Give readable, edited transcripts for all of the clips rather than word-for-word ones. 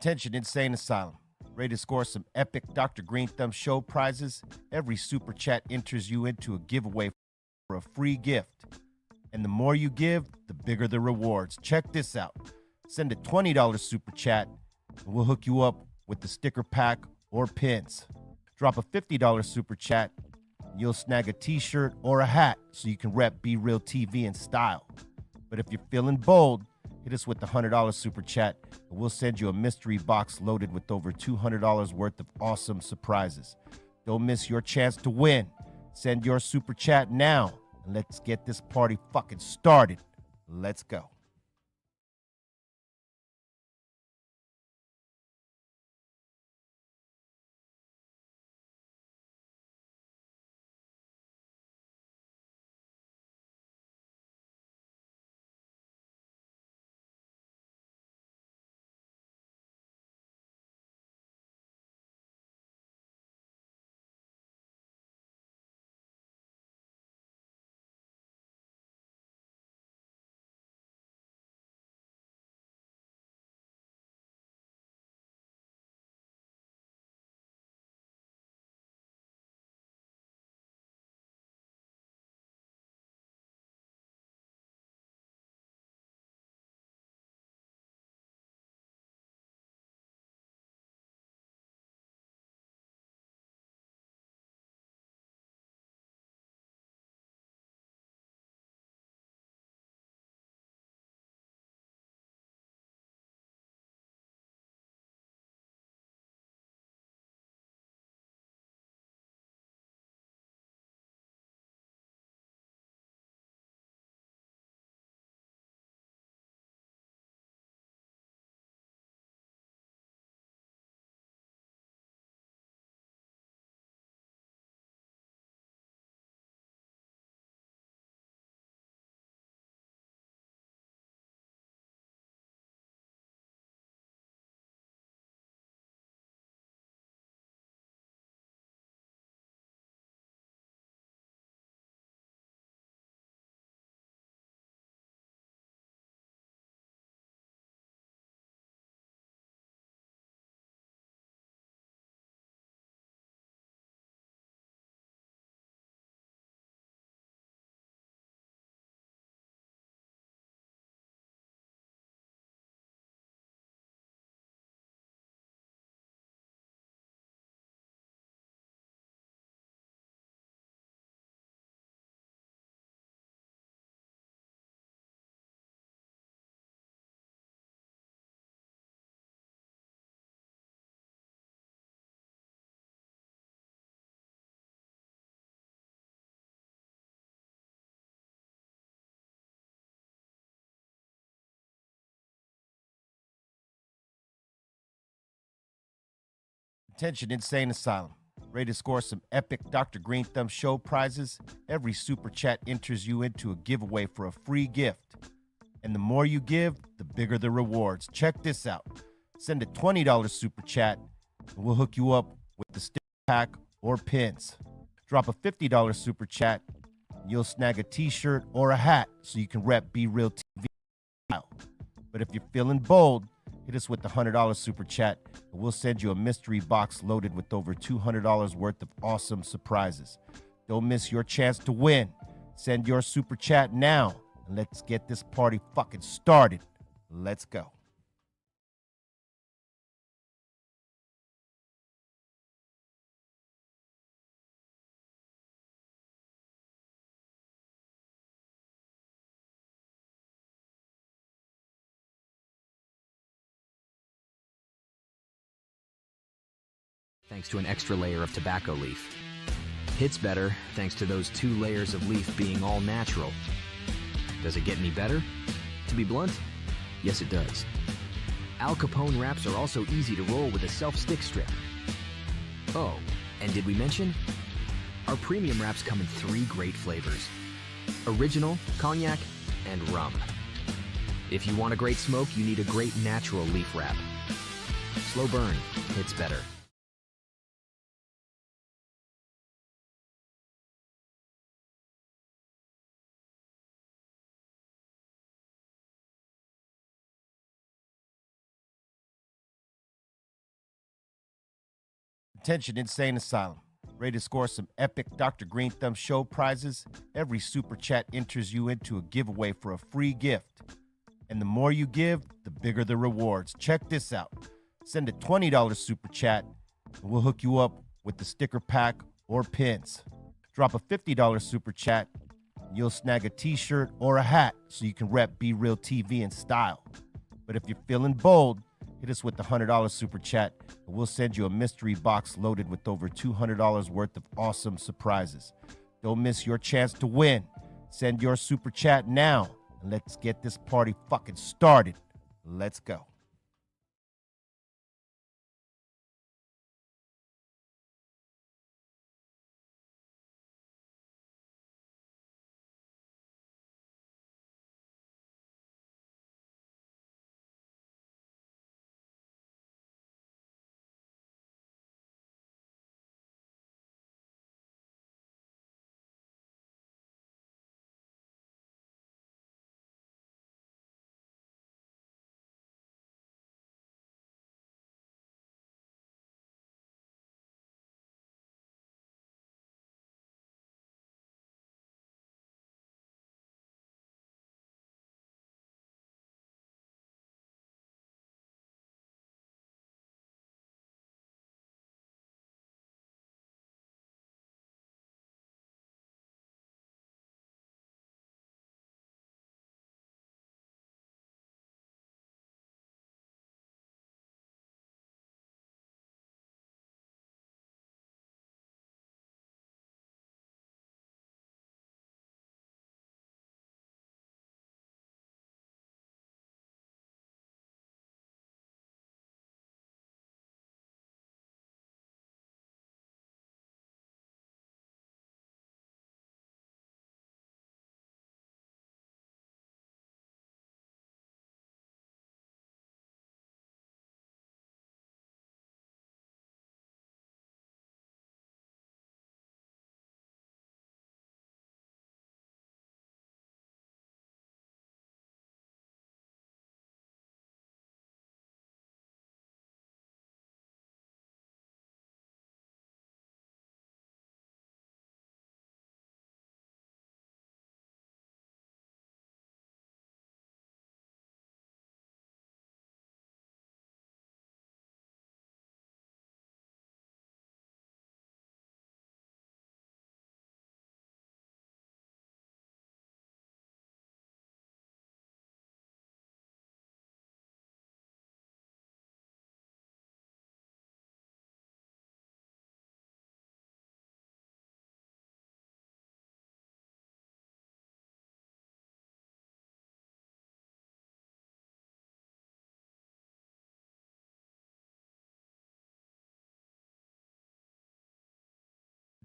Attention Insane Asylum. Ready to score some epic Dr. Greenthumb Show prizes? Every super chat enters you into a giveaway for a free gift. And the more you give, the bigger the rewards. Check this out. Send a $20 super chat, and we'll hook you up with the sticker pack or pins. Drop a $50 super chat, and you'll snag a t-shirt or a hat so you can rep BREALTV in style. But if you're feeling bold, hit us with the $100 super chat, and we'll send you a mystery box loaded with over $200 worth of awesome surprises. Don't miss your chance to win. Send your super chat now, and let's get this party fucking started. Let's go. Attention Insane Asylum. Ready to score some epic Dr. Greenthumb Show prizes? Every super chat enters you into a giveaway for a free gift. And the more you give, the bigger the rewards. Check this out. Send a $20 super chat, and we'll hook you up with the sticker pack or pins. Drop a $50 super chat, and you'll snag a t-shirt or a hat so you can rep BREALTV style. But if you're feeling bold, hit us with the $100 super chat, and we'll send you a mystery box loaded with over $200 worth of awesome surprises. Don't miss your chance to win. Send your super chat now, and let's get this party fucking started. Let's go. Thanks to an extra layer of tobacco leaf. Hits better thanks to those 2 layers of leaf being all natural. Does it get any better? To be blunt, yes it does. Al Capone wraps are also easy to roll with a self-stick strip. Oh, and did we mention? Our premium wraps come in 3 great flavors: original, cognac, and rum. If you want a great smoke, you need a great natural leaf wrap. Slow burn hits better. Attention Insane Asylum. Ready to score some epic Dr. Greenthumb Show prizes? Every super chat enters you into a giveaway for a free gift. And the more you give, the bigger the rewards. Check this out. Send a $20 super chat, and we'll hook you up with the sticker pack or pins. Drop a $50 super chat, and you'll snag a t-shirt or a hat so you can rep BREALTV in style. But if you're feeling bold, hit us with the $100 super chat, and we'll send you a mystery box loaded with over $200 worth of awesome surprises. Don't miss your chance to win. Send your super chat now, and let's get this party fucking started. Let's go.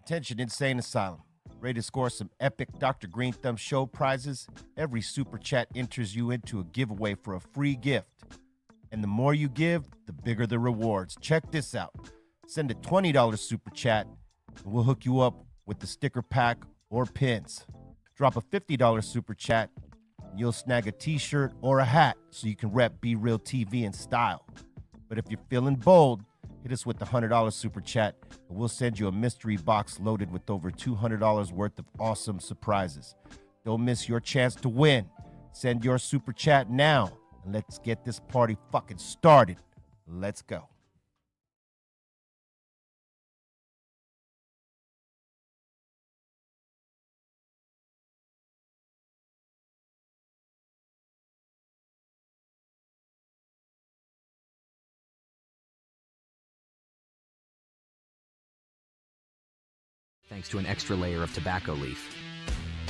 Attention Insane Asylum. Ready to score some epic Dr. Greenthumb Show prizes? Every super chat enters you into a giveaway for a free gift. And the more you give, the bigger the rewards. Check this out. Send a $20 super chat, and we'll hook you up with the sticker pack or pins. Drop a $50 super chat, and you'll snag a t-shirt or a hat so you can rep BREALTV in style. But if you're feeling bold, hit us with the $100 super chat, and we'll send you a mystery box loaded with over $200 worth of awesome surprises. Don't miss your chance to win. Send your super chat now, and let's get this party fucking started. Let's go. Thanks to an extra layer of tobacco leaf.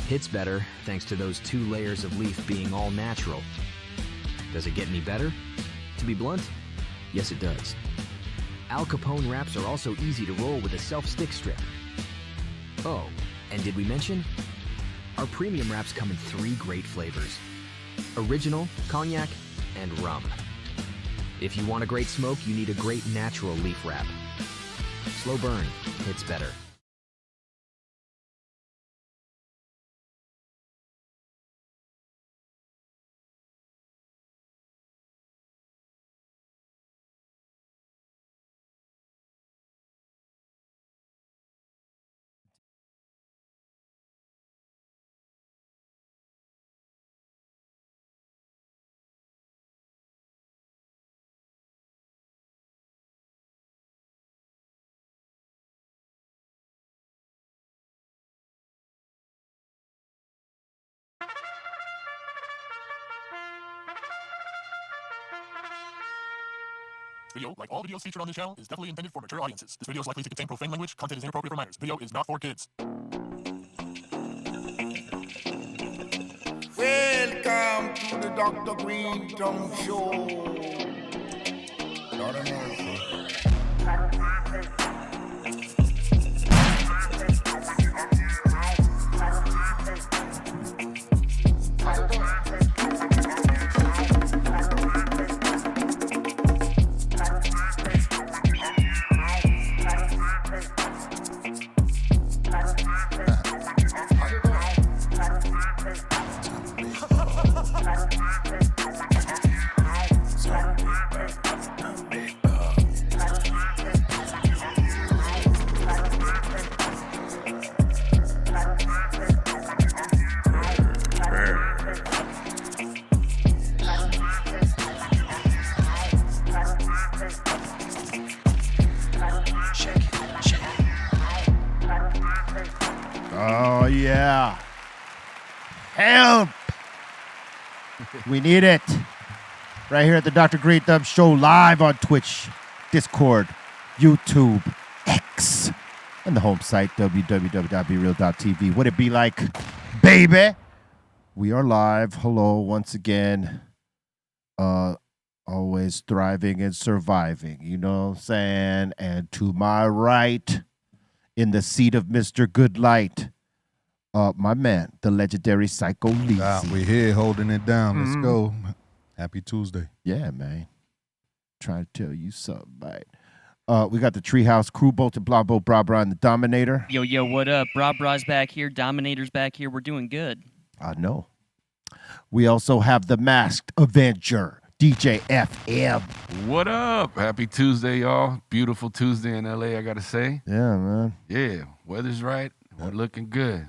Hits better thanks to those 2 layers of leaf being all natural. Does it get any better? To be blunt, yes it does. Al Capone wraps are also easy to roll with a self-stick strip. Oh, and did we mention? Our premium wraps come in 3 great flavors: original, cognac, and rum. If you want a great smoke, you need a great natural leaf wrap. Slow burn, hits better. video, like all videos featured on this channel, is definitely intended for mature audiences. This video is likely to contain profane language. Content is inappropriate for minors. Video is not for kids. Welcome to the Dr. Greenthumb Show. Lord of mercy. Oh, yeah. Help! We need it. Right here at the Dr. Greenthumb Show, live on Twitch, Discord, YouTube, X, and the home site, www.BREALTV. What it be like, baby? We are live. Hello, once again. Always thriving and surviving, you know what I'm saying? And to my right, in the seat of Mr. Goodlight, my man, the legendary Psycho Lee. We're here holding it down. Let's go. Happy Tuesday. Yeah, man. Trying to tell you something, right? We got the Treehouse crew, Bolton, Blabo, Bra Bra, and the Dominator. Yo, what up? Bra Bra's back here. Dominator's back here. We're doing good. I know. We also have the Masked Avenger, DJ FM. What up? Happy Tuesday, y'all. Beautiful Tuesday in LA, I got to say. Yeah, man. Yeah, weather's right. We're looking good.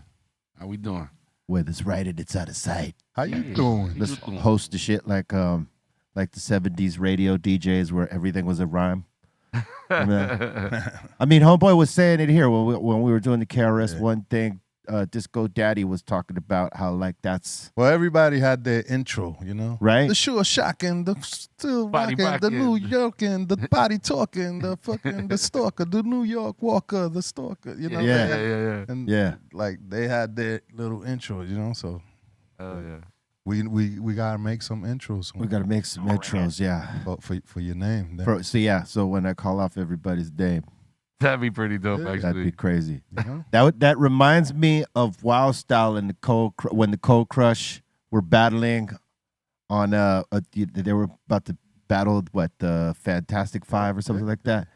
How we doing? Weather's right and it's out of sight. How you doing? Let's host the shit like the 70s radio DJs where everything was a rhyme. I mean, homeboy was saying it here when we were doing the KRS One thing. Disco Daddy was talking about how like that's Well, everybody had their intro, you know, right. The sure shocking, the still Body rocking, the rocking. New Yorkin, the body talking, the fucking the stalker, the New York walker, the stalker, you know. Yeah. And Yeah. like they had their little intro, you know. So Oh yeah. we gotta make some intros. We got to make some intros, yeah. for your name. So when I call off everybody's name, That'd be pretty dope, Yeah. actually. that'd be crazy. You know? That reminds me of Wild Style and when the Cold Crush were battling on they were about to battle the Fantastic Five or something like that,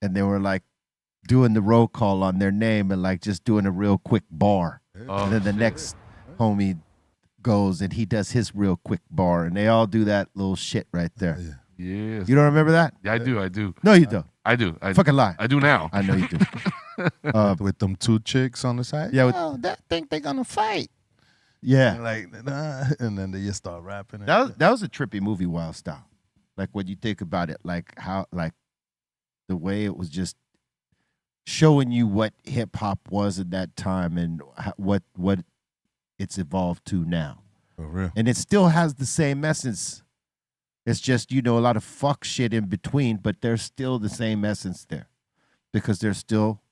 and they were like doing the roll call on their name and like just doing a real quick bar, Oh, and then the shit. next homie goes and he does his real quick bar, and they all do that little shit right there. Yeah. Yes. You don't remember that? Yeah, I do. No, you don't. I do. Fucking lie. I do now. I know you do. With them two chicks on the side. Yeah, with- that think they gonna fight. Yeah. And like, and then they just start rapping. And That was a trippy movie, Wild Style. Like when you think about it, like how like the way it was just showing you what hip hop was at that time and what it's evolved to now. For real. And it still has the same essence. It's just, a lot of fuck shit in between, but there's still the same essence there. Because there's still,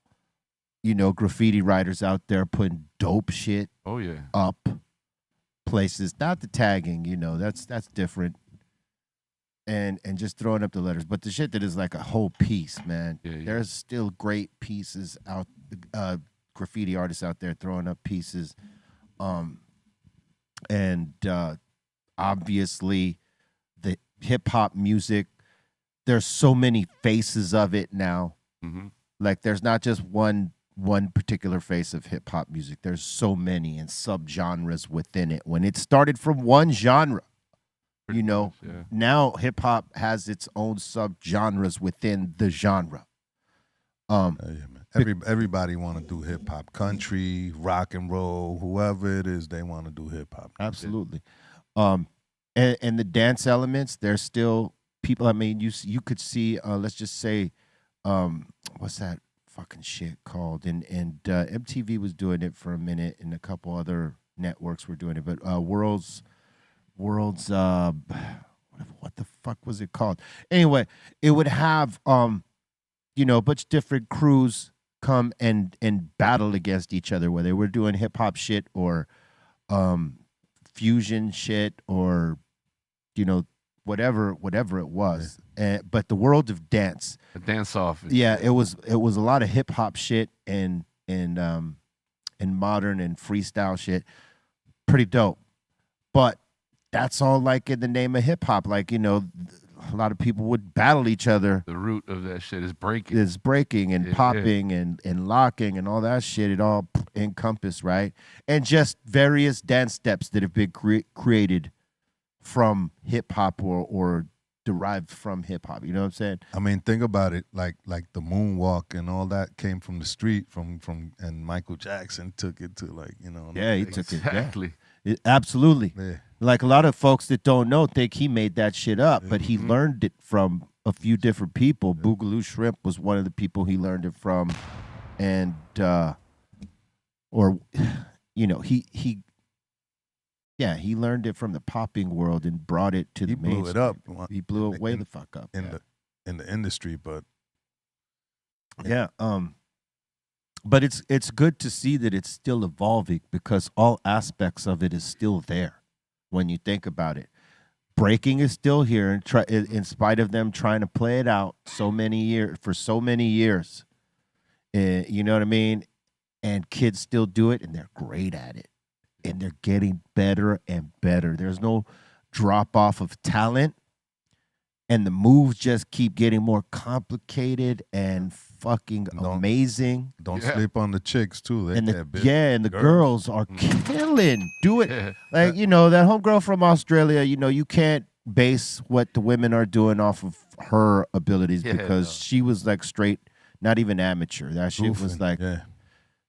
graffiti writers out there putting dope shit Oh yeah. up places. Not the tagging, that's different. And just throwing up the letters. But the shit that is like a whole piece, man. Yeah. There's still great pieces out, graffiti artists out there throwing up pieces. And obviously the hip hop music, there's so many faces of it now. Mm-hmm. Like there's not just one particular face of hip hop music. There's so many and subgenres within it. When it started from one genre, Pretty much, yeah. now hip hop has its own subgenres within the genre. Yeah, man. Everybody want to do hip hop, country, rock and roll, whoever it is, they want to do hip hop. Absolutely. And the dance elements, there's still people. I mean, you could see. Let's just say, what's that fucking shit called? And MTV was doing it for a minute, and a couple other networks were doing it. But World's what the fuck was it called? Anyway, it would have you know, a bunch of different crews come and battle against each other, where they were doing hip hop shit or fusion shit or, you know, whatever it was. But the world of dance, A dance off. yeah, it was a lot of hip hop shit and modern and freestyle shit. Pretty dope. But that's all like in the name of hip hop. Like, you know, a lot of people would battle each other. The root of that shit is breaking. Is breaking and popping and locking and all that shit. It all encompassed, right? And just various dance steps that have been created from hip hop or derived from hip hop. You know what I'm saying? I mean, think about it. Like the moonwalk and all that came from the street, from and Michael Jackson took it to, like, you know. Yeah, he took it. Exactly. Absolutely. Yeah. Like, a lot of folks that don't know think he made that shit up, but he learned it from a few different people. Boogaloo Shrimp was one of the people he learned it from, and or you know, he learned it from the popping world and brought it to the mainstream. Blew it up. He blew it way the fuck up in the industry, but yeah. But it's good to see that it's still evolving, because all aspects of it is still there when you think about it. Breaking is still here, and in spite of them trying to play it out for so many years. You know what I mean? And kids still do it, and they're great at it. And they're getting better and better. There's no drop off of talent. And the moves just keep getting more complicated and fucking amazing. Don't sleep on the chicks too. And the girls are killing. Do it. Yeah. Like, you know, that homegirl from Australia, you know, you can't base what the women are doing off of her abilities, because she was like straight, not even amateur. That shit was like,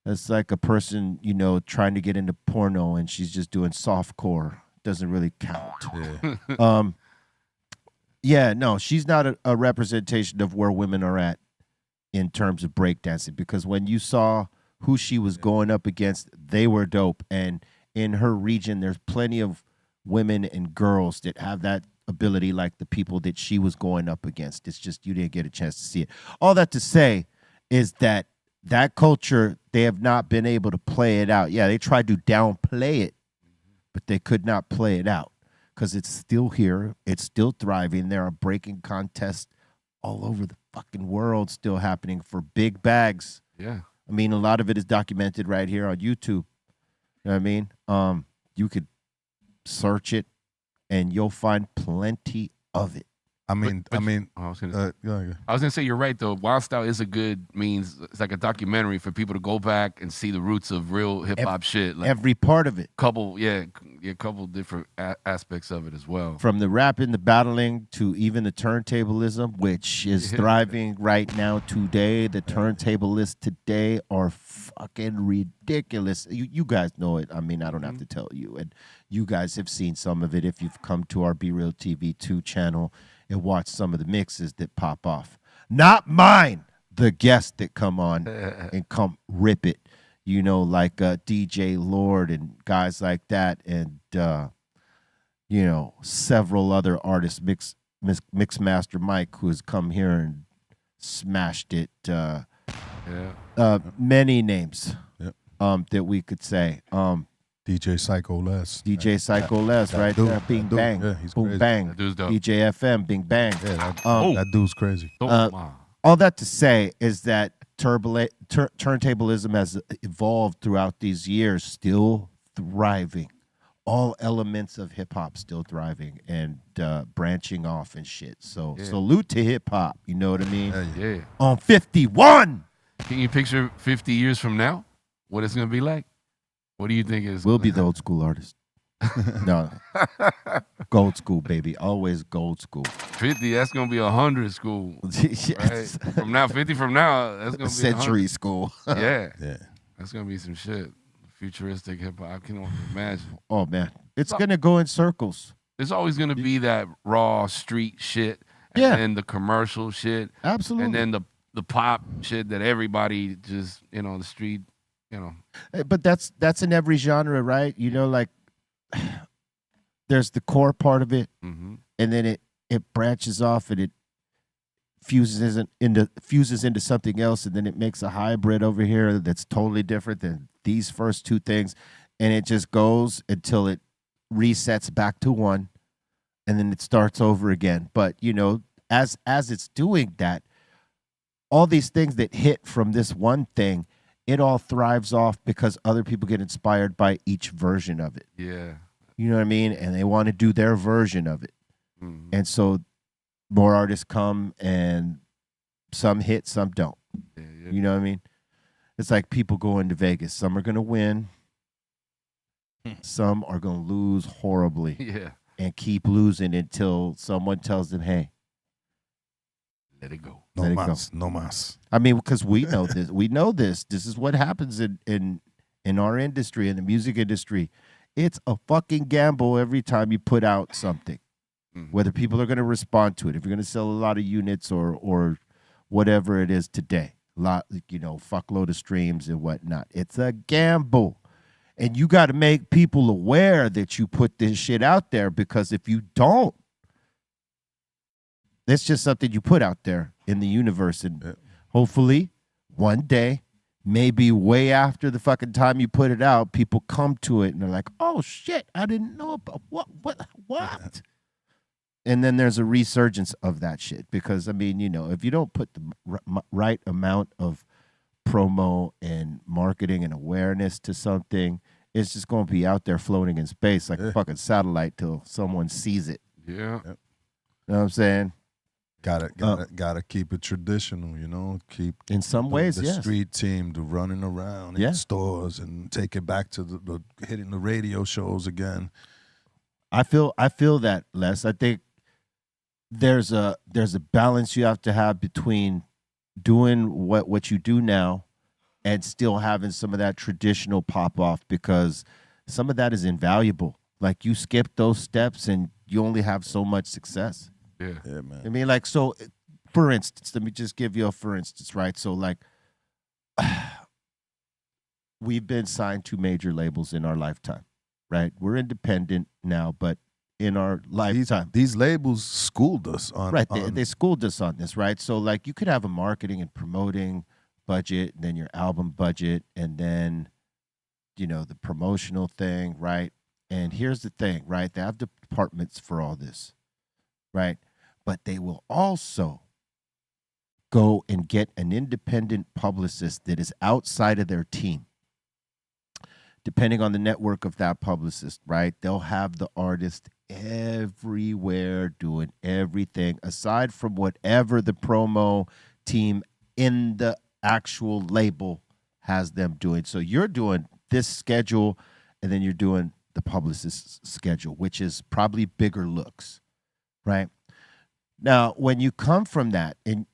it's like a person, you know, trying to get into porno and she's just doing softcore. Doesn't really count. Yeah. No, she's not a representation of where women are at in terms of breakdancing, because when you saw who she was going up against, they were dope. And in her region, there's plenty of women and girls that have that ability, like the people that she was going up against. It's just you didn't get a chance to see it. All that to say is that culture, they have not been able to play it out. Yeah, they tried to downplay it, but they could not play it out, because it's still here. It's still thriving. There are breaking contests all over the fucking world still happening for big bags. Yeah. I mean, a lot of it is documented right here on YouTube. You know what I mean? You could search it and you'll find plenty of it. I was gonna say, you're right though. Wild Style is a good means. It's like a documentary for people to go back and see the roots of real hip hop shit. Like every part of it. Couple different aspects of it as well. From the rapping, the battling, to even the turntablism, which is thriving right now today. The turntablists today are fucking ridiculous. You guys know it. I mean, I don't have to tell you. And you guys have seen some of it if you've come to our BREALTV 2 channel and watch some of the mixes that pop off. Not mine, the guests that come on and come rip it. You know, like DJ Lord and guys like that, and you know, several other artists, Mixmaster Mike, who has come here and smashed it. Many names that we could say. DJ Psycho Les. DJ Psycho Les, right there. Bing bang. Yeah, he's boom crazy. bang. DJ FM, bing bang. Yeah, that dude's crazy. All that to say is that turntablism has evolved throughout these years, still thriving. All elements of hip hop still thriving and branching off and shit. So salute to hip hop. You know what I mean? Yeah. On 51. Can you picture 50 years from now what it's gonna be like? What do you think is? We'll be the old school artist. No, gold school, baby. Always gold school. 50, that's gonna be 100 school. Yes. Right? From now, 50 from now, that's gonna be century 100. school. Yeah, Yeah. that's gonna be some shit. Futuristic hip hop. I can only imagine. Oh man, it's gonna go in circles. There's always gonna be that raw street shit, and then the commercial shit, Absolutely, and then the pop shit that everybody just, you know, the street, you know. But that's in every genre, right? You know, like there's the core part of it, Mm-hmm. and then it branches off and it fuses into something else, and then it makes a hybrid over here that's totally different than these first two things, and it just goes until it resets back to one, and then it starts over again. But as it's doing that, all these things that hit from this one thing, it all thrives off because other people get inspired by each version of it. Yeah. You know what I mean? And they want to do their version of it. Mhm. And so more artists come, and some hit, some don't. Yeah. You know what I mean? It's like people go into Vegas. Some are going to win. Some are going to lose horribly Yeah. and keep losing until someone tells them, hey, Let it go. No Let it go. mas, no mas. I mean, because we know this. We know this. This is what happens in our industry, in the music industry. It's a fucking gamble every time you put out something, whether people are going to respond to it. If you're going to sell a lot of units or whatever it is today, fuckload of streams and whatnot. It's a gamble. And you got to make people aware that you put this shit out there, because if you don't, it's just something you put out there in the universe. And hopefully one day, maybe way after the fucking time you put it out, people come to it and they're like, oh shit, I didn't know about what? And then there's a resurgence of that shit. Because, I mean, if you don't put the right amount of promo and marketing and awareness to something, it's just going to be out there floating in space like a fucking satellite till someone sees it. Yeah. Yep. You know what I'm saying? Gotta keep it traditional, keep in some ways, the yes. street team, the running around in stores and take it back to the hitting the radio shows again. I feel that, Les. I think there's a balance you have to have between doing what you do now and still having some of that traditional pop off, because some of that is invaluable. Like, you skip those steps and you only have so much success. Yeah, man. I mean, like, so for instance, let me just give you a for instance, right? So, like, we've been signed to major labels in our lifetime, right? We're independent now, but in our lifetime. These labels schooled us on. Right, they schooled us on this, right? So, like, you could have a marketing and promoting budget, and then your album budget, and then, the promotional thing, right? And here's the thing, right? They have departments for all this, right? But they will also go and get an independent publicist that is outside of their team. Depending on the network of that publicist, right? They'll have the artist everywhere doing everything aside from whatever the promo team in the actual label has them doing. So you're doing this schedule, and then you're doing the publicist's schedule, which is probably bigger looks, right? Now, when you come from that, and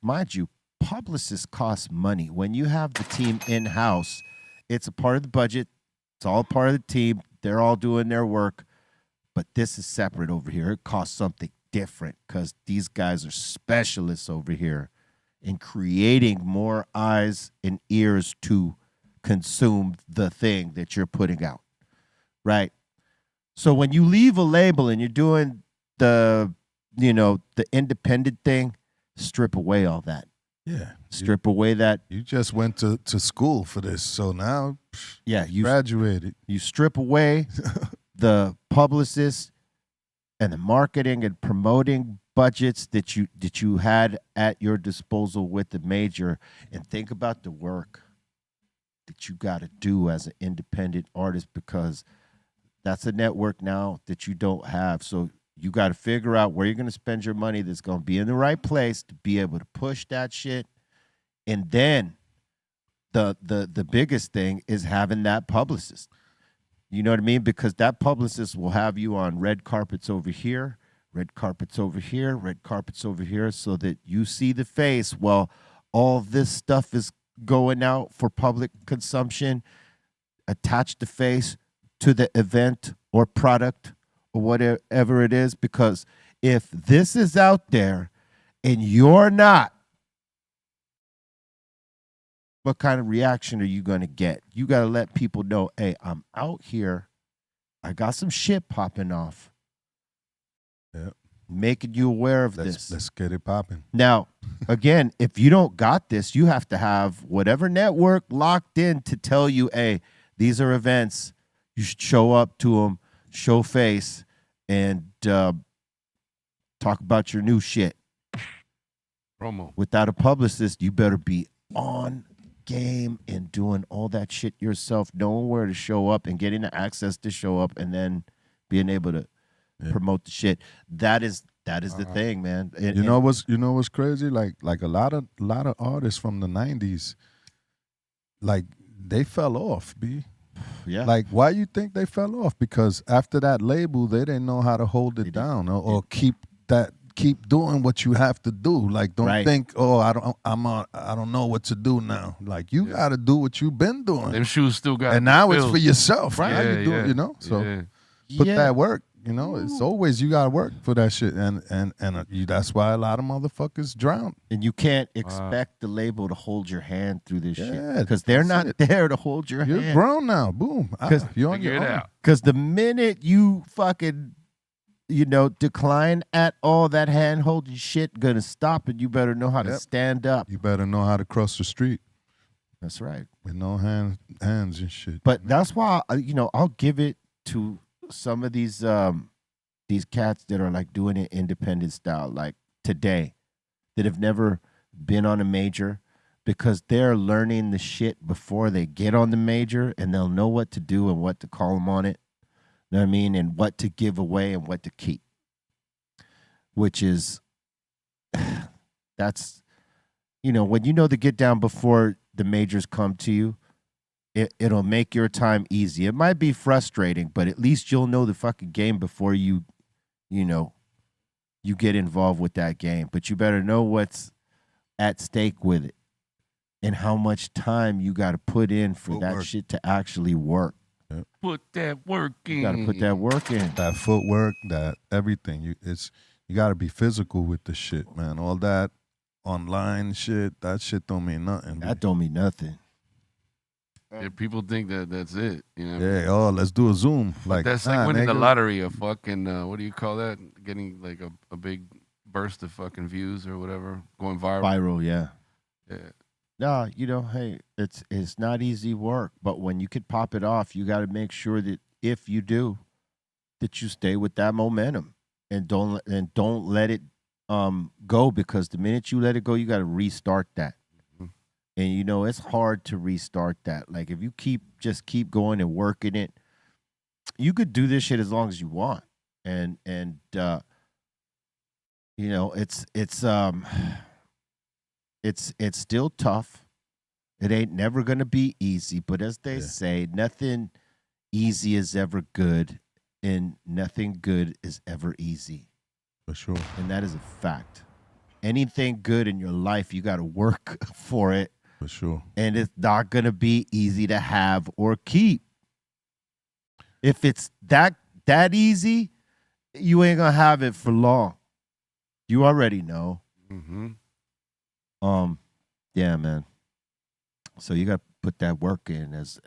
mind you, publicists cost money. When you have the team in-house, it's a part of the budget. It's all part of the team. They're all doing their work. But this is separate over here. It costs something different because these guys are specialists over here in creating more eyes and ears to consume the thing that you're putting out, right? So when you leave a label and you're doing the independent thing, strip away all that. Yeah. Strip away that. You just went to school for this, so now you graduated. You strip away the publicist and the marketing and promoting budgets that you had at your disposal with the major, and think about the work that you got to do as an independent artist, because that's a network now that you don't have. So you got to figure out where you're going to spend your money that's going to be in the right place to be able to push that shit. And then the biggest thing is having that publicist. You know what I mean? Because that publicist will have you on red carpets over here, red carpets over here, red carpets over here, so that you see the face while all this stuff is going out for public consumption. Attach the face to the event or product or whatever it is, because if this is out there and you're not, what kind of reaction are you going to get? You got to let people know, hey, I'm out here. I got some shit popping off. Yeah. making you aware of this. Let's get it popping. Now, again, if you don't got this, you have to have whatever network locked in to tell you, hey, these are events. You should show up to them, show face, and talk about your new shit. Promo. Without a publicist, you better be on game and doing all that shit yourself, knowing where to show up and getting the access to show up, and then being able to promote the shit. That is the thing, man. You know what's crazy? Like a lot of artists from the 90s, like they fell off, B. Yeah. Like, why you think they fell off? Because after that label, they didn't know how to hold it down or keep doing what you have to do. Like, don't think, oh, I don't know what to do now. Like, you got to do what you've been doing. Them shoes still got. And now filled. it's for yourself, right? Yeah, How you do it, you know? So put that work. You know, it's always you gotta work for that shit, and that's why a lot of motherfuckers drown. And you can't expect the label to hold your hand through this shit because they're not there to hold your hand. You're grown now, boom. You're on your own. Because the minute you fucking, decline at all that hand holding shit, gonna stop, and you better know how to stand up. You better know how to cross the street. That's right. With no hands and shit. But that's why I'll give it to some of these cats that are like doing it independent style, like today, that have never been on a major, because they're learning the shit before they get on the major, and they'll know what to do and what to call them on it. You know what I mean? And what to give away and what to keep. Which is, that's, when you know the get down before the majors come to you, it'll make your time easy. It might be frustrating, but at least you'll know the fucking game before you get involved with that game. But you better know what's at stake with it and how much time you got to put in for that shit to actually work. Yep. Put that work in. You got to put that work in. That footwork, that everything. You got to be physical with the shit, man. All that online shit, that shit don't mean nothing. That don't mean nothing. Yeah, people think that's it. Let's do a Zoom. Like that's like winning the lottery, a fucking what do you call that? Getting like a big burst of fucking views or whatever, going viral. Viral, yeah. Yeah. No, hey, it's not easy work, but when you could pop it off, you got to make sure that if you do, that you stay with that momentum and don't let it go, because the minute you let it go, you got to restart that. And it's hard to restart that. Like if you keep going and working it, you could do this shit as long as you want. And it's still tough. It ain't never gonna be easy, but as they say, nothing easy is ever good, and nothing good is ever easy. For sure. And that is a fact. Anything good in your life, you got to work for it. For sure. And it's not going to be easy to have or keep. If it's that easy, you ain't going to have it for long. You already know. Mm-hmm. Yeah, man. So you got to put that work in, as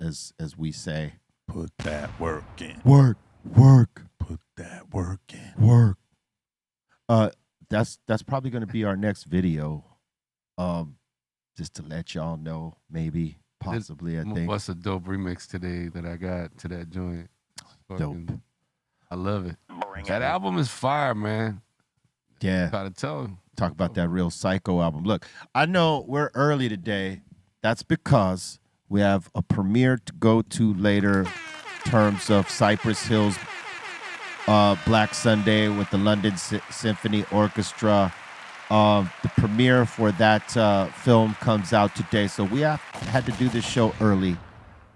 we say. Put that work in. Work. Put that work in. Work. That's probably going to be our next video. Just to let y'all know, maybe, possibly, I think. What's a dope remix today that I got to that joint? Dope. I love it. That album is fire, man. Yeah. Gotta tell him. Talk about that Real Psycho album. Look, I know we're early today. That's because we have a premiere to go to later in terms of Cypress Hill's Black Sunday with the London Symphony Orchestra. The premiere for that film comes out today, so we had to do this show early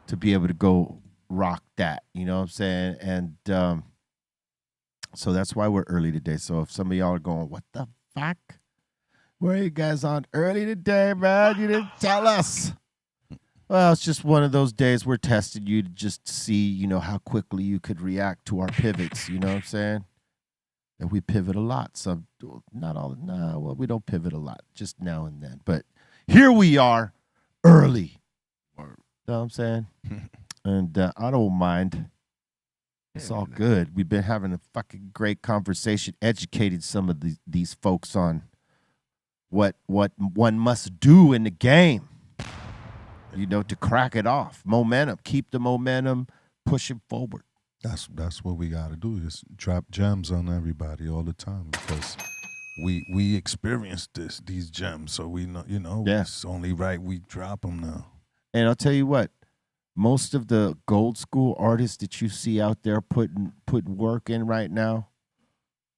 to be able to go rock that. You know what I'm saying? And so that's why we're early today. So if some of y'all are going, what the fuck? Where are you guys on early today, man? You didn't tell us. Well, it's just one of those days we're testing you to just see, how quickly you could react to our pivots. You know what I'm saying? And we pivot a lot. Some, not all. No, well, we don't pivot a lot, just now and then. But here we are, early. You know what I'm saying? And I don't mind. It's all good. We've been having a fucking great conversation, educating some of these folks on what one must do in the game, to crack it off. Momentum. Keep the momentum pushing forward. That's what we got to do, is drop gems on everybody all the time, because we experienced these gems, so we know, it's only right we drop them now. And I'll tell you what, most of the gold school artists that you see out there putting work in right now,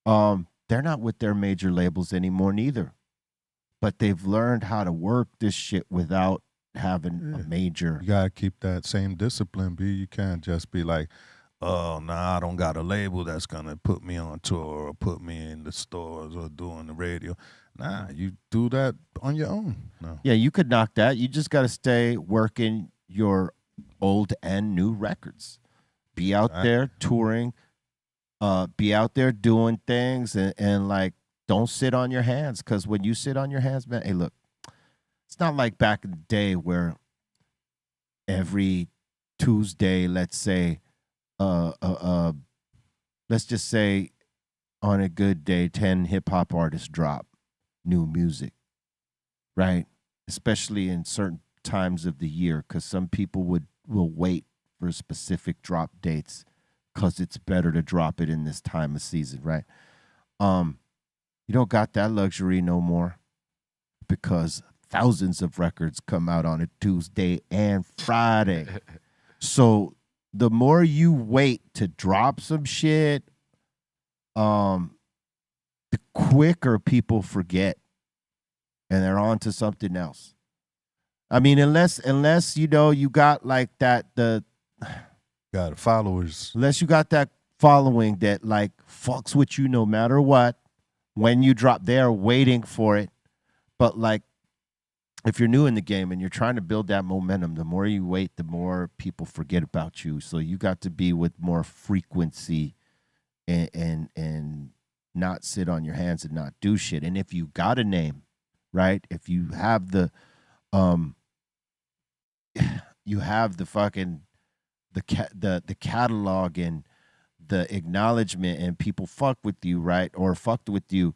they're not with their major labels anymore neither. But they've learned how to work this shit without having a major. You gotta keep that same discipline, B. You can't just be like, oh, nah, I don't got a label that's gonna put me on tour or put me in the stores or doing the radio. Nah, you do that on your own. No. Yeah, you could knock that. You just gotta stay working your old and new records. Be out there touring, be out there doing things, and like, don't sit on your hands, because when you sit on your hands, man, hey, look, it's not like back in the day where every Tuesday, let's say, let's just say on a good day, 10 hip-hop artists drop new music, right? Especially in certain times of the year, because some people will wait for specific drop dates because it's better to drop it in this time of season, right? You don't got that luxury no more, because thousands of records come out on a Tuesday and Friday. So the more you wait to drop some shit, the quicker people forget and they're on to something else. I mean, unless you got like got followers. Unless you got that following that like fucks with you no matter what. When you drop, they're waiting for it. But like, if you're new in the game and you're trying to build that momentum, the more you wait, the more people forget about you. So you got to be with more frequency and not sit on your hands and not do shit. And if you got a name, right? If you have the fucking the catalog and the acknowledgement, and people fuck with you, right? Or fucked with you,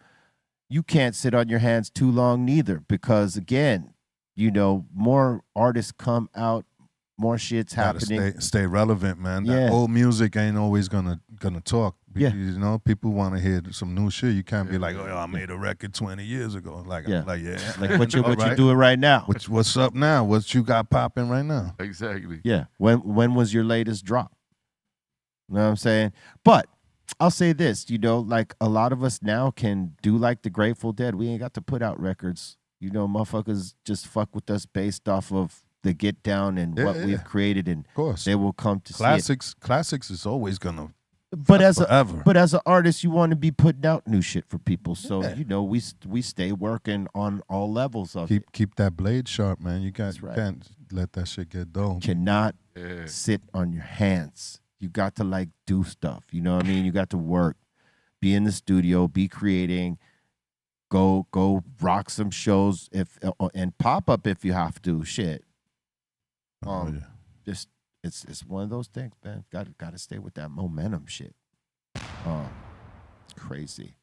you can't sit on your hands too long neither, because again, more artists come out, more shit's happening. Stay relevant, man. Yeah. That old music ain't always gonna talk. Yeah. People want to hear some new shit. You can't be like, oh, I made a record 20 years ago. Like, yeah. Like what you doing right now? What's up now? What you got popping right now? Exactly. Yeah. When was your latest drop? You know what I'm saying? But I'll say this, like a lot of us now can do like the Grateful Dead. We ain't got to put out records. Motherfuckers just fuck with us based off of the get down and what we've created, and of course they will come to classics. See it. Classics is always gonna. But as an artist, you want to be putting out new shit for people. So we stay working on all levels of it. Keep that blade sharp, man. You can't let that shit get dull. Cannot sit on your hands. You got to like do stuff. You know what I mean? You got to work, be in the studio, be creating, go rock some shows and pop up if you have to. Shit. Just it's one of those things, man. Got to stay with that momentum shit. Crazy.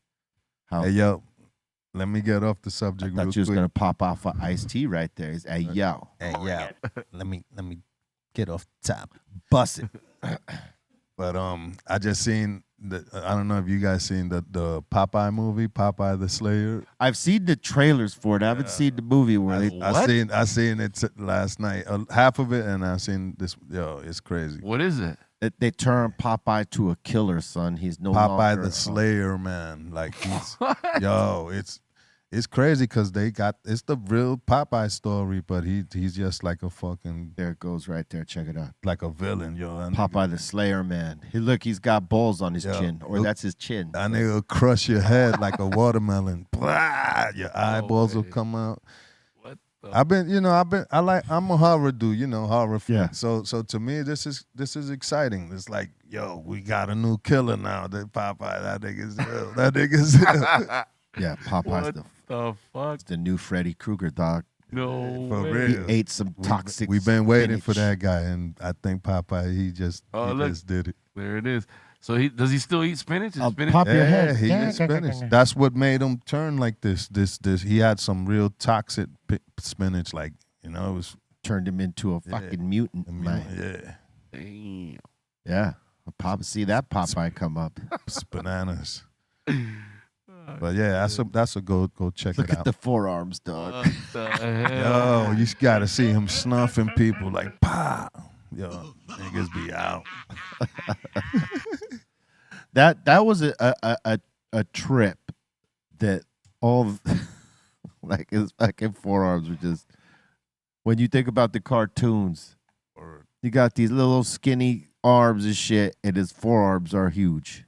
Hey yo, let me get off the subject. I thought you was gonna pop off an iced tea right there. Hey yo. let me get off the top. Bust it. But I just seen I don't know if you guys seen the Popeye movie, Popeye the Slayer. I've seen the trailers for it. I haven't seen the movie where I seen it last night, half of it, and I've seen this. Yo, it's crazy. What is it? They turn Popeye to a killer, son. He's no Popeye longer the Slayer, man. Like he's it's crazy because it's the real Popeye story, but he's just like a fucking. There it goes right there. Check it out. Like a villain, yo. Popeye the Slayer, man. He's got balls on his chin, or that's his chin. That nigga will crush your head like a watermelon. Blah, your eyeballs will come out. What? I'm a horror dude, horror fan. Yeah. So to me, this is exciting. It's like, yo, we got a new killer now. That Popeye, that nigga's ill. That nigga's ill. Yeah, Popeye's the fuck? It's the new Freddy Krueger, dog. No For way. real. He ate some toxic. We've been waiting for spinach. that guy, and I think Popeye, he just did it. There it is. So does he still eat spinach? Is I'll spinach? pop your Yeah, head. he eats spinach. That's what made him turn like this. He had some real toxic spinach, like, it was Turned him into a fucking mutant. yeah. Damn. Yeah. See that Popeye come up. It's bananas. But yeah, that's a go check Look it at out. the forearms, dog. What the hell? Yo, you gotta see him snuffing people like pow. Yo, niggas be out. That was a trip that all like his fucking forearms were just. When you think about the cartoons, you got these little skinny arms and shit, and his forearms are huge.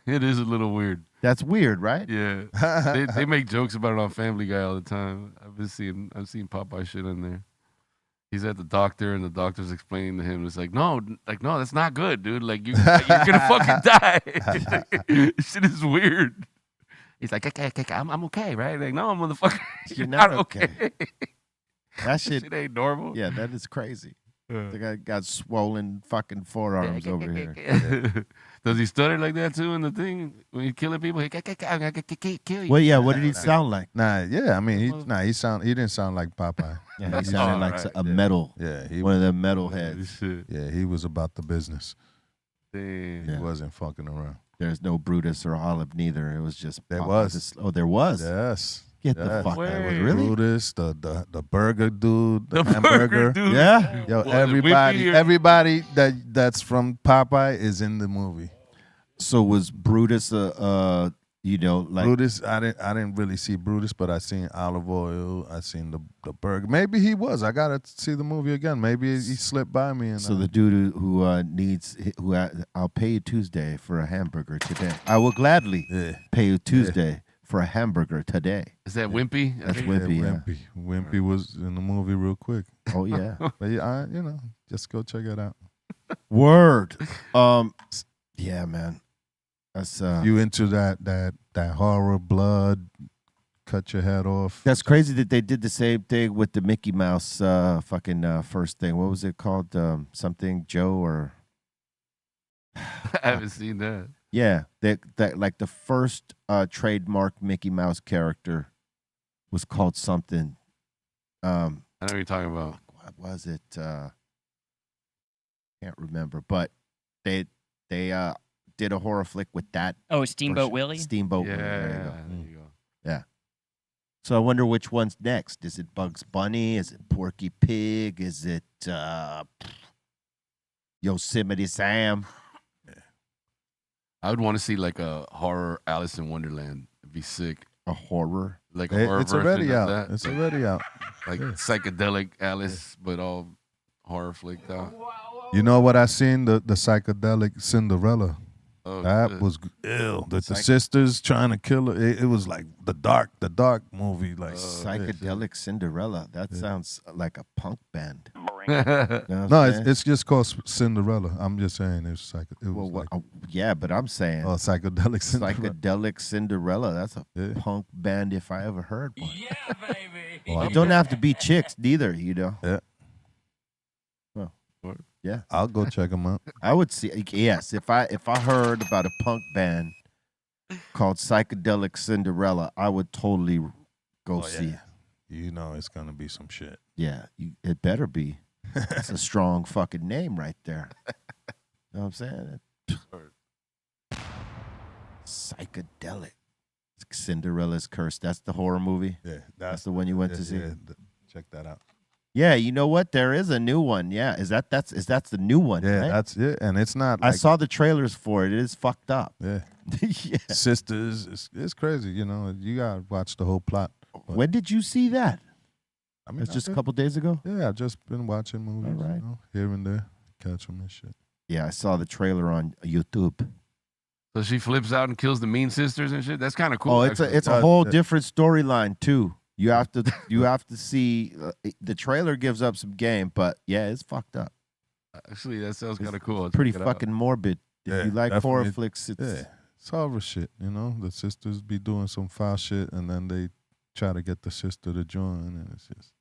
It is a little weird. That's weird, right? Yeah. they make jokes about it on Family Guy all the time. I've seen Popeye shit in there. He's at the doctor, and the doctor's explaining to him. It's like, no, that's not good, dude. Like, you're gonna fucking die. Shit is weird. He's like, okay, I'm okay, right? Like, no, motherfucker, You're not okay. That shit ain't normal. Yeah, that is crazy. The guy got swollen fucking forearms over here. Does he stutter like that too in the thing when he's killing people? I'm gonna kill you. Well, yeah. What did he sound like? Nah, yeah. I mean, he didn't sound like Popeye. Yeah, he sounded like a metal. Yeah, one of them metal heads. Yeah, he was about the business. Damn. He wasn't fucking around. There's no Brutus or Olive neither. It was just There Popeye. was. Oh, there was. Yes. Get the fuck out of here. Really? Brutus, the burger dude, the burger hamburger. dude. Yeah. Yo, What, everybody that's from Popeye is in the movie. So was Brutus like Brutus, I didn't really see Brutus, but I seen olive oil. I seen the burger. Maybe he was. I gotta see the movie again. Maybe he slipped by me. And so the dude who I'll pay you Tuesday for a hamburger today. I will gladly pay you Tuesday for a hamburger today. Is that Wimpy? That's Wimpy. Yeah. Wimpy was in the movie real quick. Oh yeah. But yeah, just go check it out. Word. Yeah, man. That's You into that horror, blood, cut your head off. That's crazy that they did the same thing with the Mickey Mouse first thing. What was it called? Something Joe or I haven't seen that. yeah, that like the first trademark Mickey Mouse character was called something. I know what you're talking about. What was it? Can't remember, but they did a horror flick with that. Oh, Steamboat Willie? Steamboat Yeah, Willie. There you go. there you go. Yeah. So I wonder which one's next. Is it Bugs Bunny? Is it Porky Pig? Is it Yosemite Sam? I would want to see like a horror Alice in Wonderland. It'd be sick. A horror? Like a horror It's version already of out. that. It's already out. Like psychedelic Alice, but all horror flicked out. You know what I seen? The psychedelic Cinderella. Oh, That good. was ill. The sisters trying to kill her. It was like the dark movie. Like Psychedelic Cinderella. That sounds like a punk band. No, it's just called Cinderella. I'm just saying it was yeah, but I'm saying psychedelic Cinderella. Psychedelic Cinderella. That's a Yeah. punk band if I ever heard one. Yeah, baby. Well, It don't have to be chicks neither, Yeah. Well, yeah. I'll go check them out. I would see. Yes, if I heard about a punk band called Psychedelic Cinderella, I would totally go see it. You know it's gonna be some shit. Yeah, it better be. That's a strong fucking name right there. You know what I'm saying? Psychedelic. Cinderella's Curse. That's the horror movie? Yeah, That's the one you went to see? Check that out. Yeah, you know what? There is a new one. Yeah, that's the new one, Yeah, right? that's it. And it's not. I Like, saw the trailers for it. It is fucked up. Yeah, Yeah. sisters. It's crazy. You know, you gotta watch the whole plot. When did you see that? I mean, It's just a couple days ago? Yeah, I've just been watching movies. All right. You know, here and there, catch them and shit. Yeah, I saw the trailer on YouTube. So she flips out and kills the mean sisters and shit. That's kind of cool. Oh, it's actually. a whole different storyline too. You have to see the trailer gives up some game, but yeah, it's fucked up. Actually, that sounds kind of cool. I'll Pretty check it out. fucking morbid. If Yeah, you like horror definitely. flicks, it's Yeah, it's horror shit. You know, the sisters be doing some foul shit, and then they try to get the sister to join, and it's just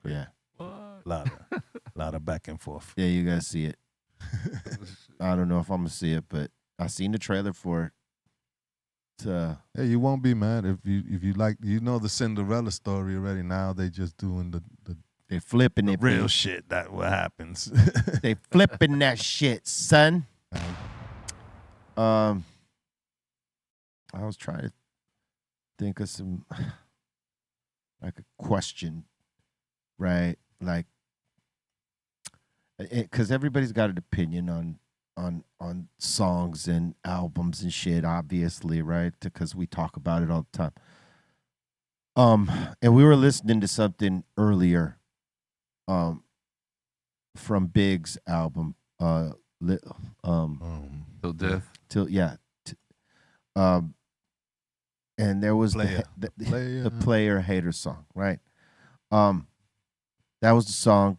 Yeah. a lot of back and forth. Yeah, you gotta see it. I don't know if I'm gonna see it, but I seen the trailer for it. Hey, you won't be mad if you like, you know, the Cinderella story already. Now they just doing the They're flipping it, real babe. shit. That what happens. They flipping that shit, son. I was trying to think of some like a question, right? Like, because everybody's got an opinion on songs and albums and shit, obviously, right? Because we talk about it all the time. And we were listening to something earlier, from Big's album, Till death. And there was Player. the player hater song, right? That was the song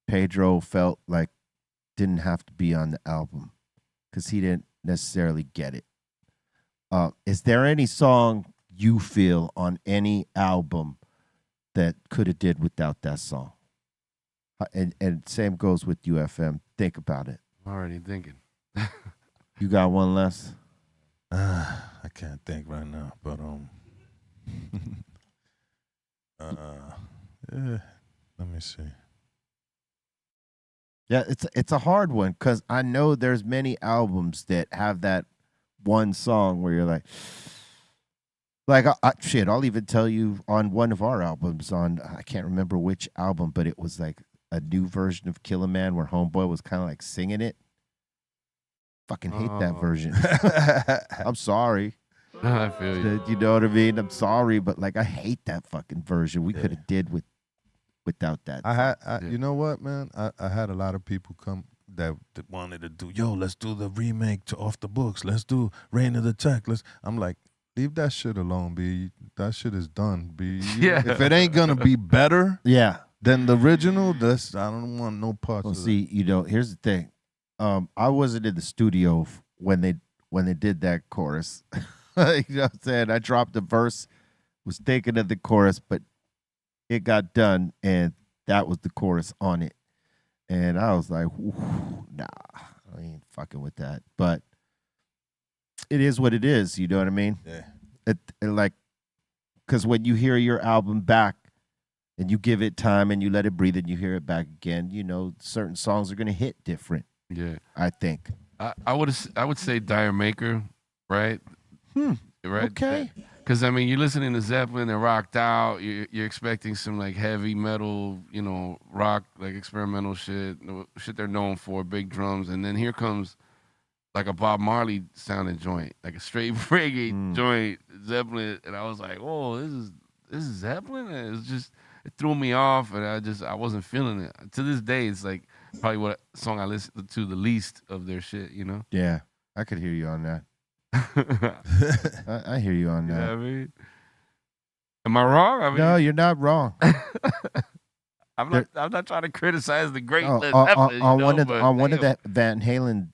Pedro felt like didn't have to be on the album because he didn't necessarily get it. Is there any song you feel on any album that could have did without that song? And same goes with UFM. Think about it. I'm already thinking. You got one less? I can't think right now, but yeah, let me see. Yeah, it's a hard one because I know there's many albums that have that one song where you're like shit. I'll even tell you on one of our albums, I can't remember which album, but it was like a new version of Kill a Man where Homeboy was kind of like singing it. Fucking hate that version. I'm sorry. I feel you. You know what I mean? I'm sorry, but like I hate that fucking version. We could have did without that. You know what, man? I had a lot of people come that wanted to do, let's do the remake to Off the Books. Let's do Reign of the Tech. I'm like, leave that shit alone, B. That shit is done, B. Yeah. If it ain't gonna be better Yeah. than the original, I don't want no parts Well, of see, here's the thing. I wasn't in the studio when they did that chorus. You know what I'm saying? I dropped the verse, was thinking of the chorus, but it got done, and that was the chorus on it. And I was like, nah, I ain't fucking with that. But it is what it is. You know what I mean? Yeah. It like, because when you hear your album back and you give it time and you let it breathe and you hear it back again, certain songs are going to hit different. Yeah. I think. I would say Dire Maker, right? Right. Okay. Because I mean, you're listening to Zeppelin, they're rocked out. You're expecting some like heavy metal, rock, like experimental shit they're known for, big drums, and then here comes like a Bob Marley sounding joint, like a straight reggae joint, Zeppelin, and I was like, oh, this is Zeppelin. And it threw me off, and I wasn't feeling it. To this day, it's like probably what song I listen to the least of their shit, Yeah, I could hear you on that. I hear you on that. You know what I mean? Am I wrong? I mean, No, you're not wrong. I'm not trying to criticize the great Led on Zeppelin, one of the Van Halen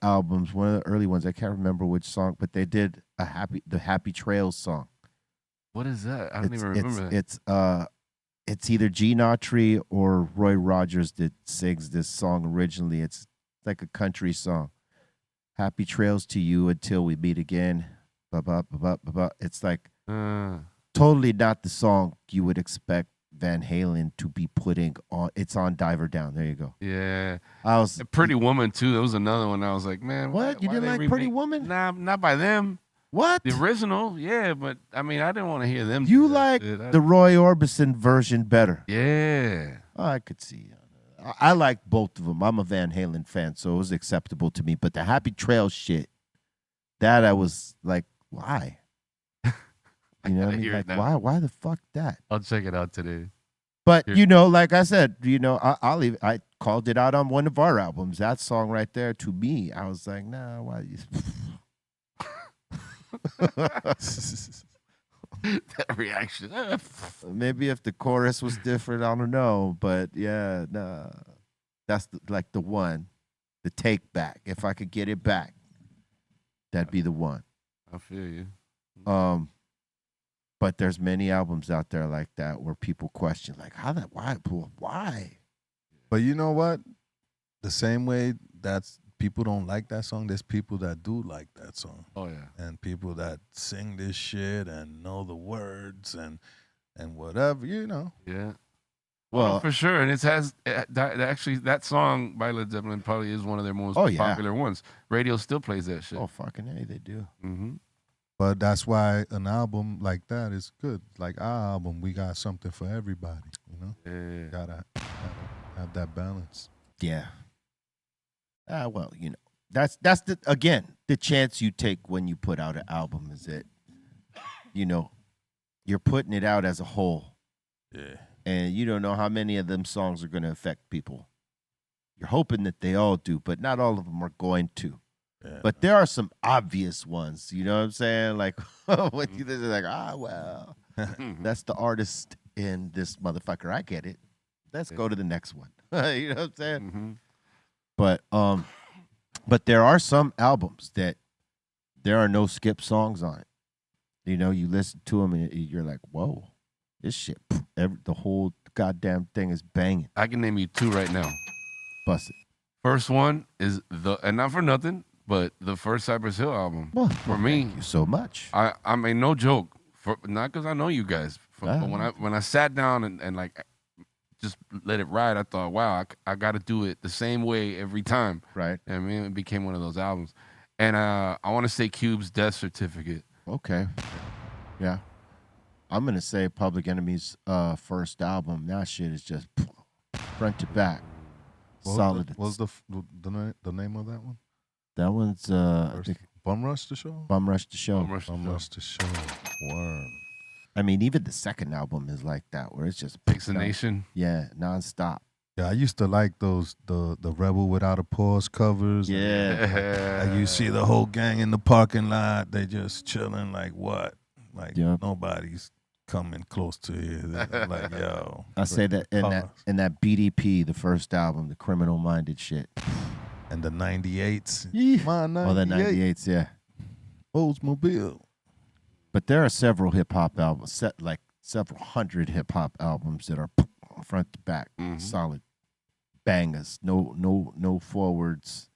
albums, one of the early ones, I can't remember which song, but they did the Happy Trails song. What is that? I don't even remember that. It's either Gene Autry or Roy Rogers that sings this song originally. It's like a country song. Happy trails to you until we meet again. It's like totally not the song you would expect Van Halen to be putting on. It's on Diver Down. There you go. Yeah. I was Pretty Woman too. That was another one. I was like, man, what? You didn't like Pretty Woman? Nah, not by them. What? The original, yeah, but I mean, I didn't want to hear them. You like the Roy Orbison version better? Yeah. Oh, I could see. I like both of them. I'm a Van Halen fan, so it was acceptable to me. But the Happy Trail shit, that I was like, why? You know what I mean? Like, why the fuck that? I'll check it out today. But like I said, I called it out on one of our albums. That song right there, to me, I was like, nah, why? That reaction. Maybe if the chorus was different, I don't know. But yeah, nah, that's the one, the take back. If I could get it back, that'd be the one. I feel you. But there's many albums out there like that where people question, like, why? But you know what? The same way that's people don't like that song, there's people that do like that song. Oh yeah. And people that sing this shit and know the words and whatever, you know. Yeah. Well, for sure, and it has actually that song by Led Zeppelin probably is one of their most popular ones. Radio still plays that shit. Oh fucking hey, they do. Mm-hmm. But that's why an album like that is good. Like our album, we got something for everybody. You know, gotta have that balance. Yeah. Well, you know, that's the chance you take when you put out an album is that, you know, you're putting it out as a whole. Yeah. And you don't know how many of them songs are going to affect people. You're hoping that they all do, but not all of them are going to. Yeah. But there are some obvious ones, you know what I'm saying? Like, when you listen, like, well, that's the artist in this motherfucker. I get it. Let's go to the next one. You know what I'm saying? Mm-hmm. But there are some albums that there are no skip songs on it. You know, you listen to them and you're like, whoa, this shit, the whole goddamn thing is banging. I can name you 2 right now. Bust it. First one is and not for nothing, but the first Cypress Hill album. For me, thank you so much. I mean, no joke. Not because I know you guys, but when I sat down and like just let it ride, I thought, wow, I got to do it the same way every time. Right. And I mean, it became one of those albums. And I want to say Cube's Death Certificate. Okay. Yeah. I'm going to say Public Enemy's first album. That shit is just front to back. Solid. What was the name of that one? That one's Bum Rush the Show? Bum Rush the Show. Bum Rush the Show. Word. I mean, even the second album is like that, where it's just Vaccination. Yeah, nonstop. Yeah, I used to like those the Rebel Without a Pause covers. Yeah. And you see the whole gang in the parking lot. They just chilling like what? Like nobody's coming close to you. They're like, yo. I say that in that BDP, the first album, the Criminal Minded shit. And the 98s. Oh, the 98s, yeah. Oldsmobile. But there are several hip hop albums, like several hundred hip hop albums that are front to back, solid bangers. No forwards.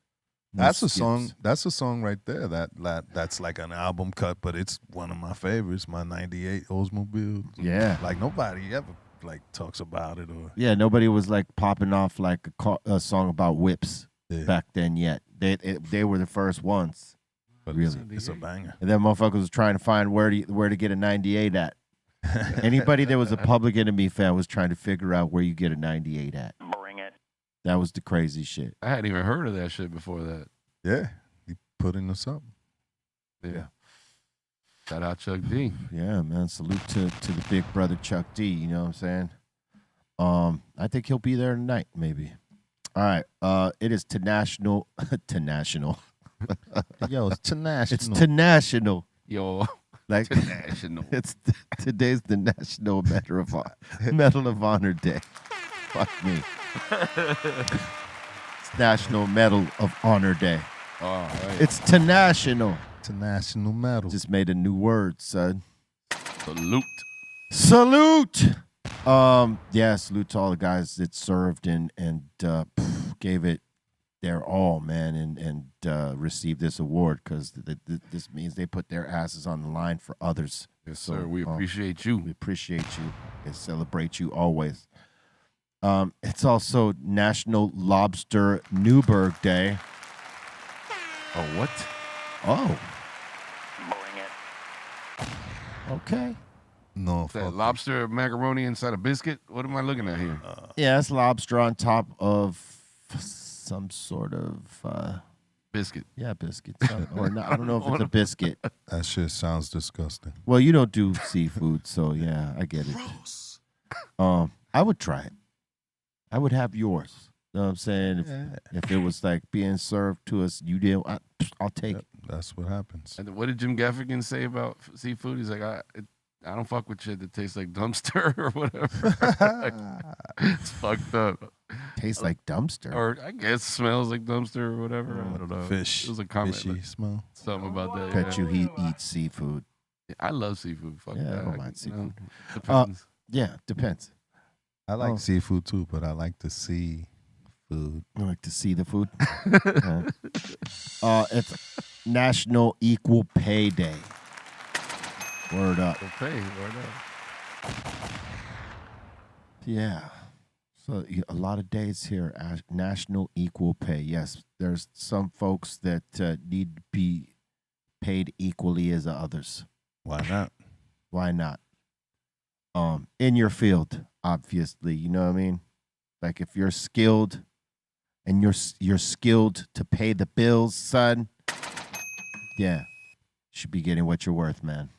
That's a song. That's a song right there. That's like an album cut, but it's one of my favorites. My '98 Oldsmobile. Yeah, like nobody ever like talks about it or. Yeah, nobody was like popping off like a song about whips back then yet. They were the first ones. But really, it's a banger. And then motherfuckers was trying to find where to get a 98 at. Anybody that was a Public Enemy fan was trying to figure out where you get a 98 at. Bring it. That was the crazy shit. I hadn't even heard of that shit before that. Yeah, he put into something. Yeah. Shout out Chuck D. Yeah, man. Salute to the big brother Chuck D. You know what I'm saying? I think he'll be there tonight, maybe. All right. It is to national. Yo, it's to national. It's to national. Yo. Like national. It's today's the National Medal of Honor Day. Fuck me. It's National Medal of Honor Day. Oh, right. It's to national. To national medal. Just made a new word, son. Salute. Salute. Yeah, salute to all the guys that served and gave it their all, man, and received this award because this means they put their asses on the line for others. Yes, sir. We appreciate you. We appreciate you and celebrate you always. It's also National Lobster Newburgh Day. Oh, what? Oh. Bring it. Okay. No. That lobster macaroni inside a biscuit? What am I looking at here? Yeah, it's lobster on top of some sort of biscuit. Yeah, biscuit. Or not, I don't know if it's a biscuit. That shit sounds disgusting. Well, you don't do seafood, so yeah, I get it. Gross. I would try it. I would have yours. You know what I'm saying? If it was like being served to us, you didn't. I'll take it. That's what happens. And what did Jim Gaffigan say about seafood? He's like, I don't fuck with shit that tastes like dumpster or whatever. It's fucked up. Tastes like dumpster. Or I guess smells like dumpster or whatever. I don't know. Fish. It was a comment. Fishy smell. Something about that. Bet you he eats seafood. Yeah, I love seafood. Fuck Yeah, that. I don't mind seafood. Depends. Yeah, depends. I like seafood too, but I like to see food. I like to see the food. It's National Equal Pay Day. Word up. Okay, word up. Yeah. So a lot of days here. National Equal Pay. Yes, there's some folks that need to be paid equally as others. Why not? Why not? In your field, obviously. You know what I mean? Like if you're skilled and you're skilled to pay the bills, son. Yeah, you should be getting what you're worth, man.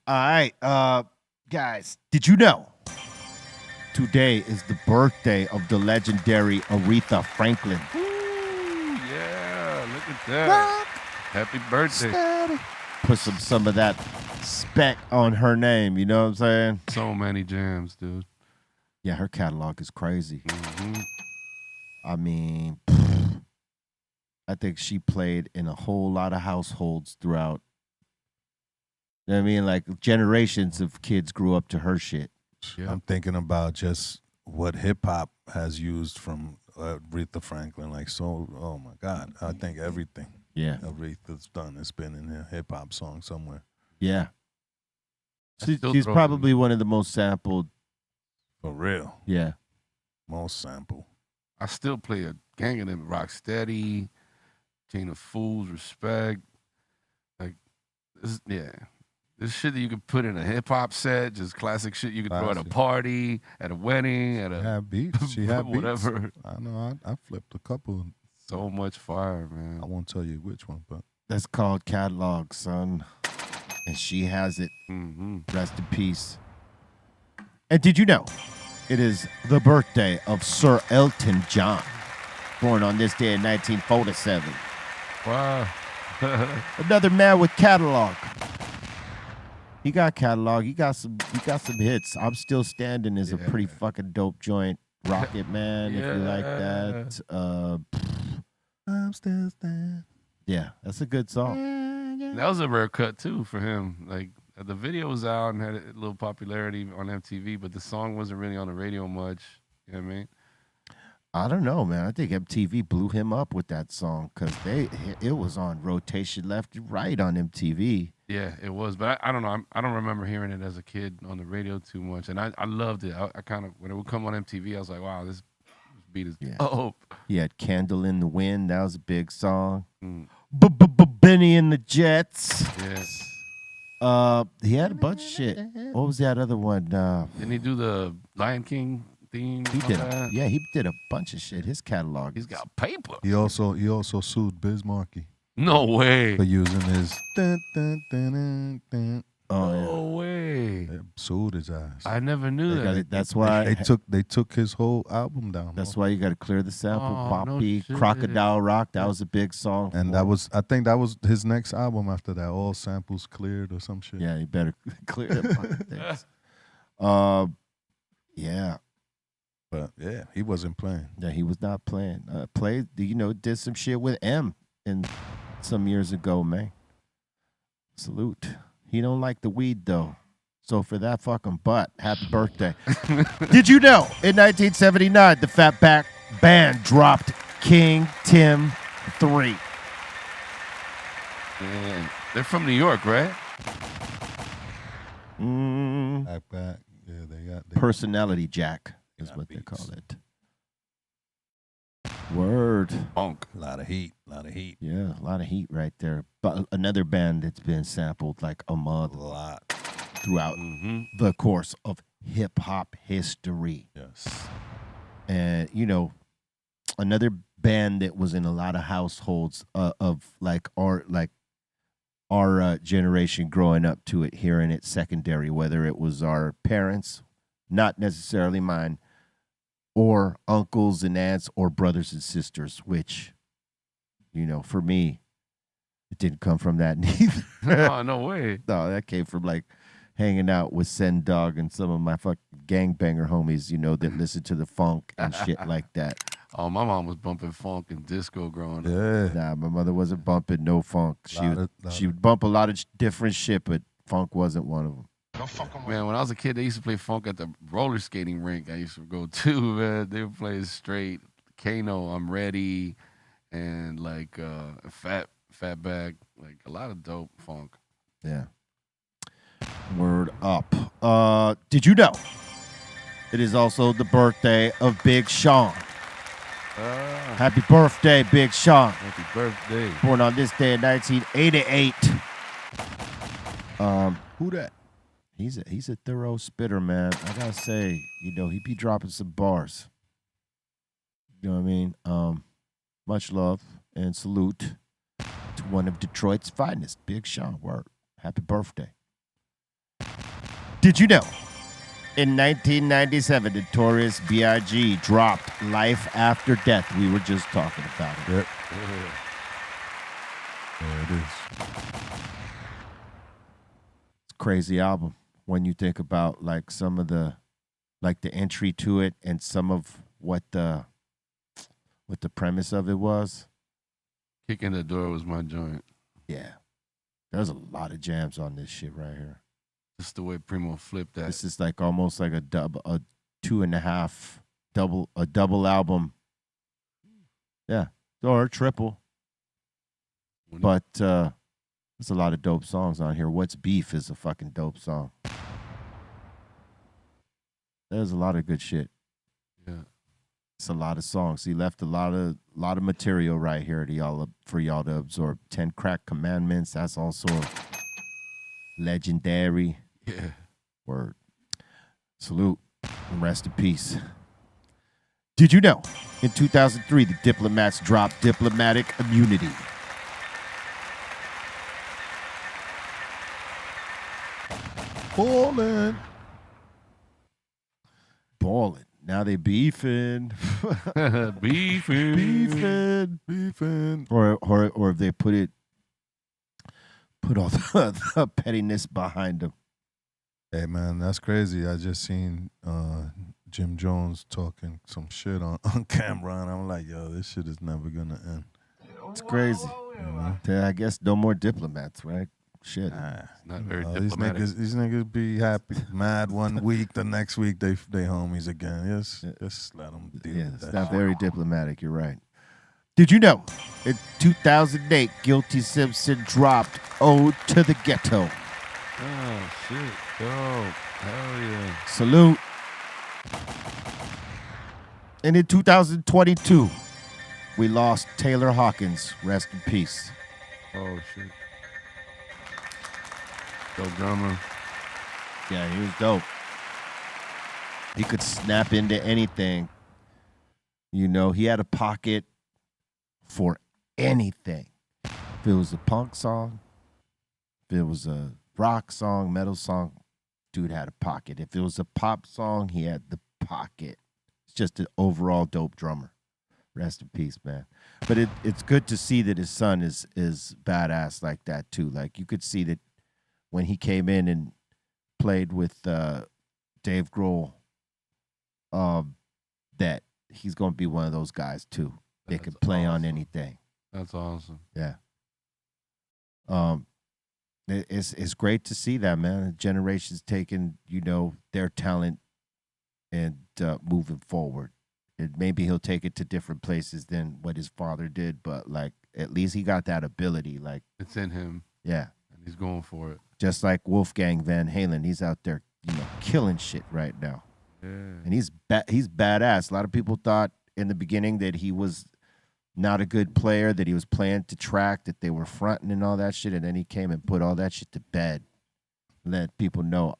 All right, guys, did you know today is the birthday of the legendary Aretha Franklin? Ooh, yeah, look at that. Happy birthday. Put some of that spec on her name, you know what I'm saying? So many jams, dude. Yeah, her catalog is crazy. Mm-hmm. I mean, I think she played in a whole lot of households throughout. You know what I mean? Like generations of kids grew up to her shit. Yeah. I'm thinking about just what hip hop has used from Aretha Franklin. Like, so, oh my God. I think everything Aretha's done has been in a hip hop song somewhere. Yeah. She's probably one of the most sampled. For real. Yeah. Most sample. I still play a gang of them. Rocksteady, Chain of Fools, Respect. Like, this shit that you could put in a hip hop set, just classic shit you could throw at a party, at a wedding, at a had beats. She had whatever. Beats. I know. I flipped a couple. So much fire, man. I won't tell you which one, but that's called catalog, son. And she has it. Mm-hmm. Rest in peace. And did you know it is the birthday of Sir Elton John, born on this day in 1947. Wow. Another man with catalog. He got catalog. He got some hits. I'm Still Standing is a pretty fucking dope joint. Rocket Man, if you like that. I'm Still Standing. Yeah, that's a good song. That was a rare cut too for him. Like the video was out and had a little popularity on MTV, but the song wasn't really on the radio much. You know what I mean? I don't know, man. I think MTV blew him up with that song because it was on rotation left and right on MTV. Yeah, it was, but I don't know. I don't remember hearing it as a kid on the radio too much, and I loved it. I kind of, when it would come on MTV, I was like, wow, this beat is dope. He had Candle in the Wind. That was a big song. Benny and the Jets. Yes. He had a bunch of shit. What was that other one? Didn't he do the Lion King theme? He did. Yeah, he did a bunch of shit. His catalog. He's got paper. He also sued Biz Markie. No way. For using his dun, dun, dun, dun, dun. No way. They sued his ass. I never knew that. That's why they took his whole album down. That's why you got to clear the sample. Poppy, no Crocodile Rock. That was a big song. And I think that was his next album after that. All samples cleared or some shit. Yeah, you better clear them fucking things. Yeah. But yeah, he wasn't playing. Yeah, he was not playing. Did some shit with M in some years ago, man. Salute. He don't like the weed though. So for that fucking butt, happy birthday. Did you know in 1979 the Fatback Band dropped King Tim 3? Man, they're from New York, right? Back. Yeah, they got Personality Jack is what they call it. Word. Funk. A lot of heat. Yeah, a lot of heat right there. But another band that's been sampled like a mother throughout the course of hip hop history. Yes. And another band that was in a lot of households of our generation growing up to it, hearing it secondary, whether it was our parents, not necessarily mine, or uncles and aunts or brothers and sisters, which, for me, it didn't come from that neither. Oh, no way. No, that came from hanging out with Sen Dog and some of my fucking gangbanger homies, that listen to the funk and shit like that. Oh, my mom was bumping funk and disco growing up. Yeah. Nah, my mother wasn't bumping no funk. She would bump a lot of different shit, but funk wasn't one of them. Man, when I was a kid, they used to play funk at the roller skating rink I used to go to, man. They would play straight Kano, I'm Ready, and like Fatback, like a lot of dope funk. Yeah. Word up. Did you know it is also the birthday of Big Sean? Happy birthday, Big Sean. Happy birthday. Born on this day in 1988. Who that? He's a thorough spitter, man. I gotta say, he be dropping some bars. You know what I mean? Much love and salute to one of Detroit's finest, Big Sean. Word. Happy birthday. Did you know? In 1997, Notorious B.I.G. dropped Life After Death. We were just talking about it. Yep. There it is. It's a crazy album when you think about like some of the entry to it and some of what the premise of it was. Kicking the Door was my joint. Yeah. There's a lot of jams on this shit right here. Just the way Primo flipped that. This is like almost like a 2.5 double album. Yeah. Or a triple. But there's a lot of dope songs on here. What's Beef is a fucking dope song. There's a lot of good shit. Yeah. It's a lot of songs. He left a lot of material right here for y'all to absorb. 10 Crack Commandments. That's also legendary. Yeah. Word. Salute. And rest in peace. Did you know? In 2003, the Diplomats dropped diplomatic immunity. Ballin'. Now they beefing. Beefing. Or if they put all the pettiness behind them. Hey, man, that's crazy. I just seen Jim Jones talking some shit on camera, and I'm like, yo, this shit is never going to end. It's crazy. I guess no more diplomats, right? Shit. Not very diplomatic. These niggas be happy, mad one week, the next week they homies again. Just let them deal with It's that not shit. very diplomatic. You're right. Did you know? In 2008, Guilty Simpson dropped "Ode to the Ghetto." Oh, shit. Dope. Hell yeah. Salute. And in 2022, we lost Taylor Hawkins. Rest in peace. Oh, shit. Dope drummer. Yeah, he was dope. He could snap into anything. He had a pocket for anything. If it was a punk song, if it was a rock song, metal song, dude had a pocket. If it was a pop song, he had the pocket. It's just an overall dope drummer. Rest in peace, man. But it's good to see that his son is badass like that too. Like you could see that when he came in and played with Dave Grohl, that he's going to be one of those guys too. They can play on anything. That's awesome. Yeah. It's great to see that, man. Generations taking, their talent and moving forward. And maybe he'll take it to different places than what his father did, but like at least he got that ability. Like it's in him. Yeah. And he's going for it. Just like Wolfgang Van Halen, he's out there, killing shit right now. Yeah. And he's badass. A lot of people thought in the beginning that he was not a good player, that he was playing to track, that they were fronting and all that shit, and then he came and put all that shit to bed. Let people know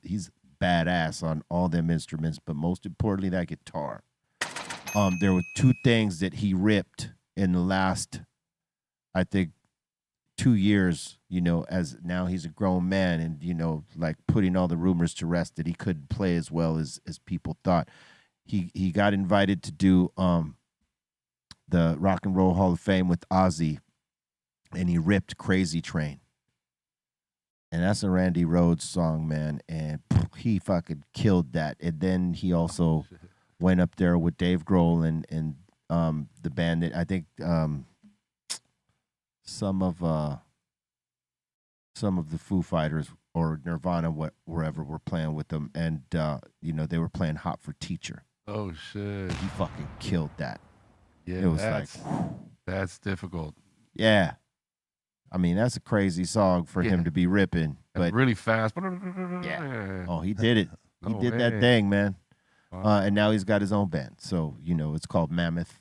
he's badass on all them instruments, but most importantly, that guitar. There were two things that he ripped in the last, I think, 2 years, as now he's a grown man and, like putting all the rumors to rest that he couldn't play as well as people thought. He got invited to do the Rock and Roll Hall of Fame with Ozzy, and he ripped Crazy Train. And that's a Randy Rhoads song, man, and he fucking killed that. And then he also went up there with Dave Grohl and the band. That I think some of the Foo Fighters or Nirvana, wherever, were playing with them, and they were playing "Hot for Teacher." Oh shit! He fucking killed that. Yeah, it was that's difficult. Yeah, I mean that's a crazy song for him to be ripping, but really fast. Yeah. Oh, he did it. He No did way. that thing, man. Wow. And now he's got his own band. So, it's called Mammoth.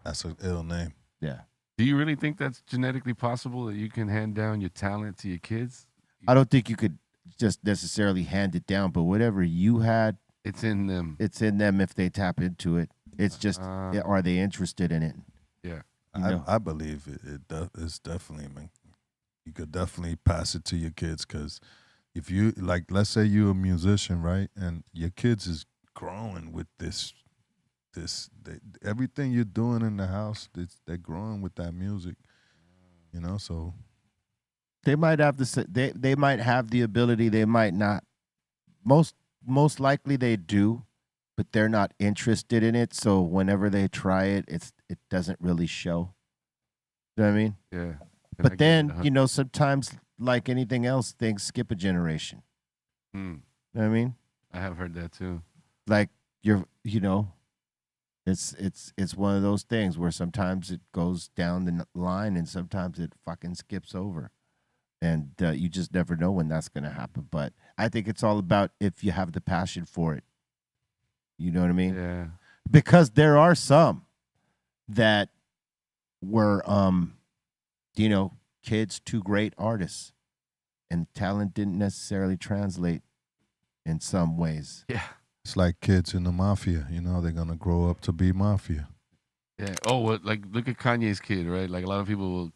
That's an ill name. Yeah. Do you really think that's genetically possible that you can hand down your talent to your kids? I don't think you could just necessarily hand it down, but whatever you had, it's in them. It's in them if they tap into it. It's just, are they interested in it? Yeah. I believe it's definitely, man. You could definitely pass it to your kids, because if you, like, let's say you're a musician, right? And your kids is growing with everything you're doing in the house, they're growing with that music, so. They might have they might have the ability, they might not. Most likely they do, but they're not interested in it. So whenever they try it, it doesn't really show. You know what I mean? Yeah. But then, sometimes, like anything else, things skip a generation. You know what I mean? I have heard that too. Like it's one of those things where sometimes it goes down the line and sometimes it fucking skips over. And you just never know when that's going to happen. But I think it's all about if you have the passion for it. You know what I mean? Yeah. Because there are some that were, kids to great artists, and talent didn't necessarily translate in some ways. Yeah. It's like kids in the mafia, they're going to grow up to be mafia. Yeah. Oh, well, like, look at Kanye's kid, right? Like, a lot of people will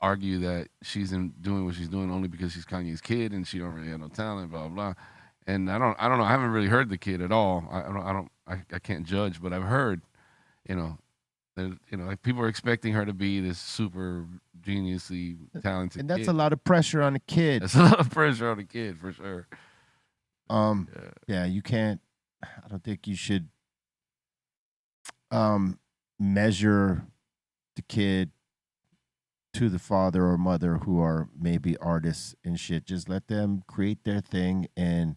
argue that she's doing what she's doing only because she's Kanye's kid and she don't really have no talent, blah, blah. And I don't know. I haven't really heard the kid at all. I can't judge, but I've heard, like, people are expecting her to be this super geniusly talented and that's kid. a lot of pressure on a kid. That's a lot of pressure on a kid, for sure. Yeah, you can't. I don't think you should measure the kid to the father or mother who are maybe artists and shit. Just let them create their thing, and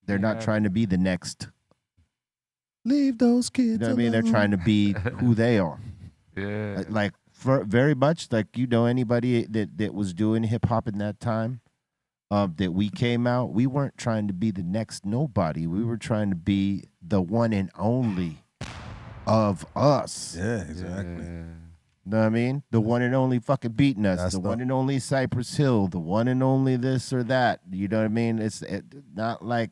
they're not trying to be the next. Leave those kids. You know what I mean? They're trying to be who they are. Yeah. Like for very much like anybody that was doing hip hop in that time. That we came out, we weren't trying to be the next nobody. We were trying to be the one and only of us. Yeah, exactly. Know what I mean? The one and only fucking beating us. That's the one and only Cypress Hill. The one and only this or that. You know what I mean? It's not like,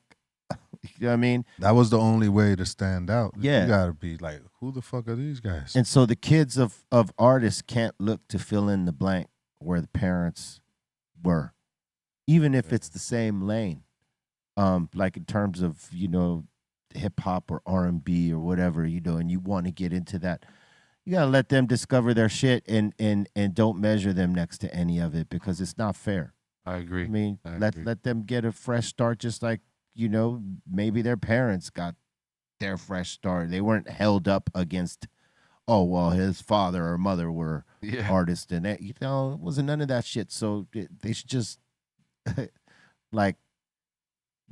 you know what I mean? That was the only way to stand out. Yeah. You got to be like, who the fuck are these guys? And so the kids of artists can't look to fill in the blank where the parents were. Even if it's the same lane, like in terms of, hip hop or R&B or whatever, and you want to get into that, you got to let them discover their shit and don't measure them next to any of it, because it's not fair. I agree. I mean, let them get a fresh start, just like, maybe their parents got their fresh start. They weren't held up against, oh, well, his father or mother were artists, and that, it wasn't none of that shit. So they should just like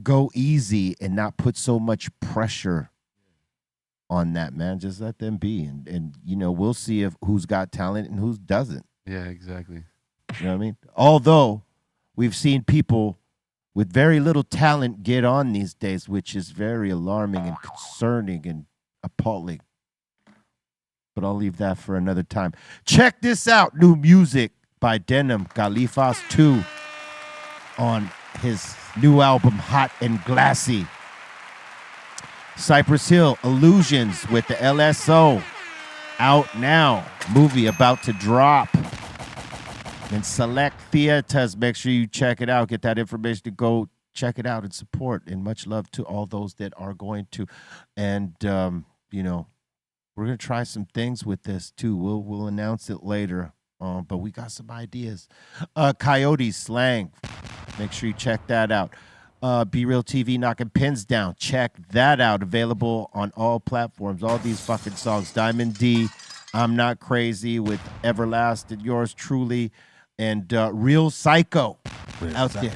go easy and not put so much pressure on that, man. Just let them be, and we'll see if who's got talent and who doesn't. Yeah, exactly. You know what I mean? Although we've seen people with very little talent get on these days, which is very alarming and concerning and appalling. But I'll leave that for another time. Check this out. New music by Denim, Khalifas 2. On his new album, Hot and Glassy. Cypress Hill, Illusions with the LSO. Out now. Movie about to drop. In select theaters. Make sure you check it out. Get that information to go check it out and support. And much love to all those that are going to. And, we're going to try some things with this, too. We'll announce it later. But we got some ideas. Coyote Slang. Make sure you check that out. Be Real TV knocking pins down. Check that out. Available on all platforms. All these fucking songs. Diamond D, I'm Not Crazy with Everlasting, yours truly, and Real Psycho out there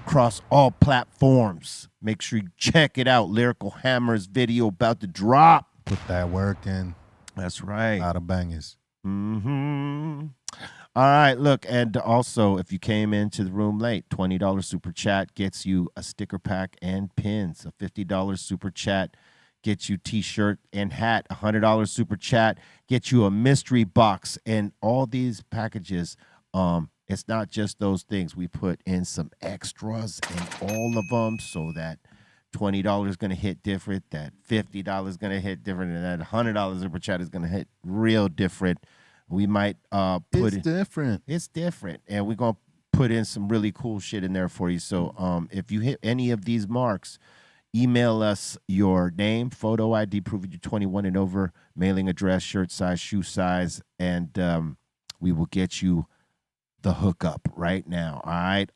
across all platforms. Make sure you check it out. Lyrical Hammer's video about to drop. Put that work in. That's right. Out of bangers. Mm-hmm. All right, look, and also, if you came into the room late, $20 super chat gets you a sticker pack and pins. A $50 super chat gets you T-shirt and hat. $100 super chat gets you a mystery box. And all these packages, it's not just those things. We put in some extras in all of them so that $20 is going to hit different, that $50 is going to hit different, and that $100 super chat is going to hit real different. We might put It's different. It's different, and we're gonna put in some really cool shit in there for you. So, if you hit any of these marks, email us your name, photo ID proving you're 21 and over, mailing address, shirt size, shoe size, and we will get you the hookup right now. All right,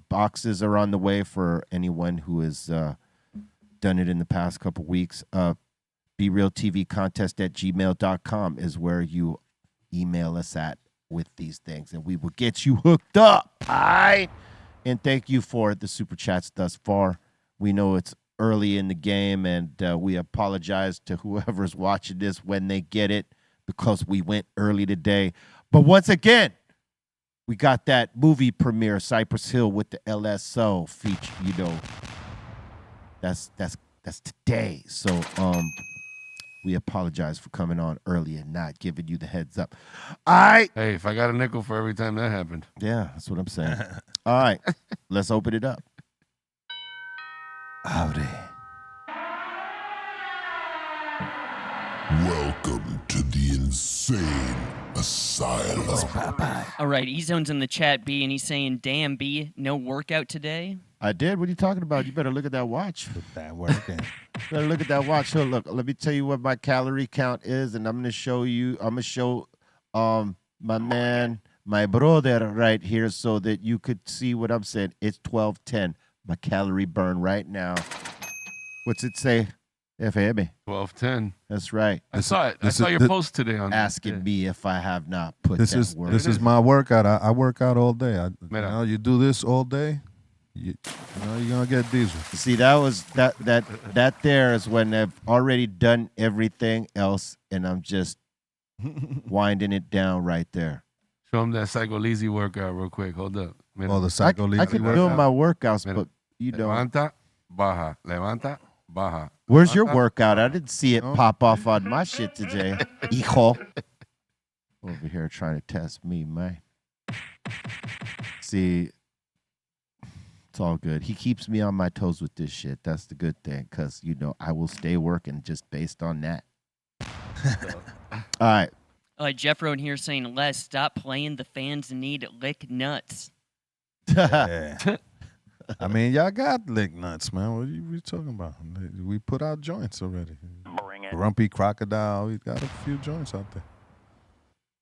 boxes are on the way for anyone who has done it in the past couple weeks. BeRealTVContest@gmail.com is where you email us at with these things, and we will get you hooked up. All right. And thank you for the super chats thus far. We know it's early in the game, and we apologize to whoever's watching this when they get it because we went early today. But once again, we got that movie premiere, Cypress Hill with the LSO feature. You know, that's today. So we apologize for coming on early and not giving you the heads up. All right. Hey, if I got a nickel for every time that happened. Yeah, that's what I'm saying. All right. Let's open it up. Howdy. Welcome to the insane asylum. All right, E-Zone's in the chat, B, and he's saying, damn, B, no workout today? I did. What are you talking about? You better look at that watch. Put that work in. Better look at that watch. So look, let me tell you what my calorie count is, and I'm gonna show my man, my brother right here, so that you could see what I'm saying. It's 12:10. My calorie burn right now. What's it say? FM. 12:10. That's right. I saw it. I saw your post today on asking me if I have not put This that is work. this is my workout. I work out all day. You do this all day, you're gonna get diesel. See, that there is when I've already done everything else, and I'm just winding it down right there. Show him that Psycho Lizzy workout real quick. Hold up. Oh, the Psycho Lizzy I can do my workouts, but you know. Levanta, baja. Levanta, baja. Where's your workout? I didn't see it pop off on my shit today. Hijo. Over here trying to test me, man. See, it's all good. He keeps me on my toes with this shit. That's the good thing, because, I will stay working just based on that. All right. Jeff wrote here saying, Les, stop playing. The fans need lick nuts. Yeah. I mean, y'all got lick nuts, man. What are you talking about? We put out joints already. Bring it. Grumpy Crocodile. We got a few joints out there.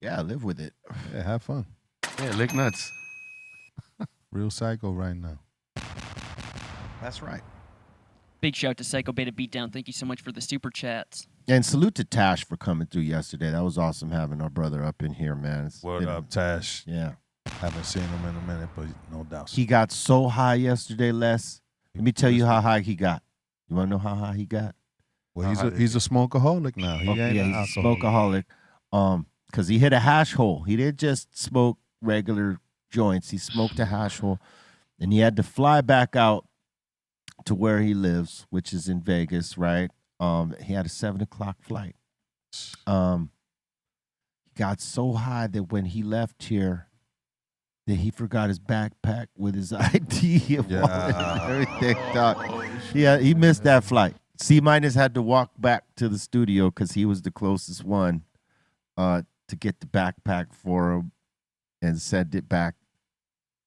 Yeah, live with it. Yeah, have fun. Yeah, lick nuts. Real Psycho right now. That's right. Big shout to Psycho Beta Beatdown. Thank you so much for the super chats. And salute to Tash for coming through yesterday. That was awesome having our brother up in here, man. Word up, Tash. Yeah. Haven't seen him in a minute, but no doubt. He got so high yesterday, Les. Let me tell you how high he got. You want to know how high he got? Well, he's a smokeaholic now. He's a smokeaholic. Because he hit a hash hole. He didn't just smoke regular joints. He smoked a hash hole, and he had to fly back out to where he lives, which is in Vegas, right? He had a 7:00 flight. He got so high that when he left here, that he forgot his backpack with his ID and wallet and everything. Yeah, he missed that flight. C- had to walk back to the studio because he was the closest one to get the backpack for him and send it back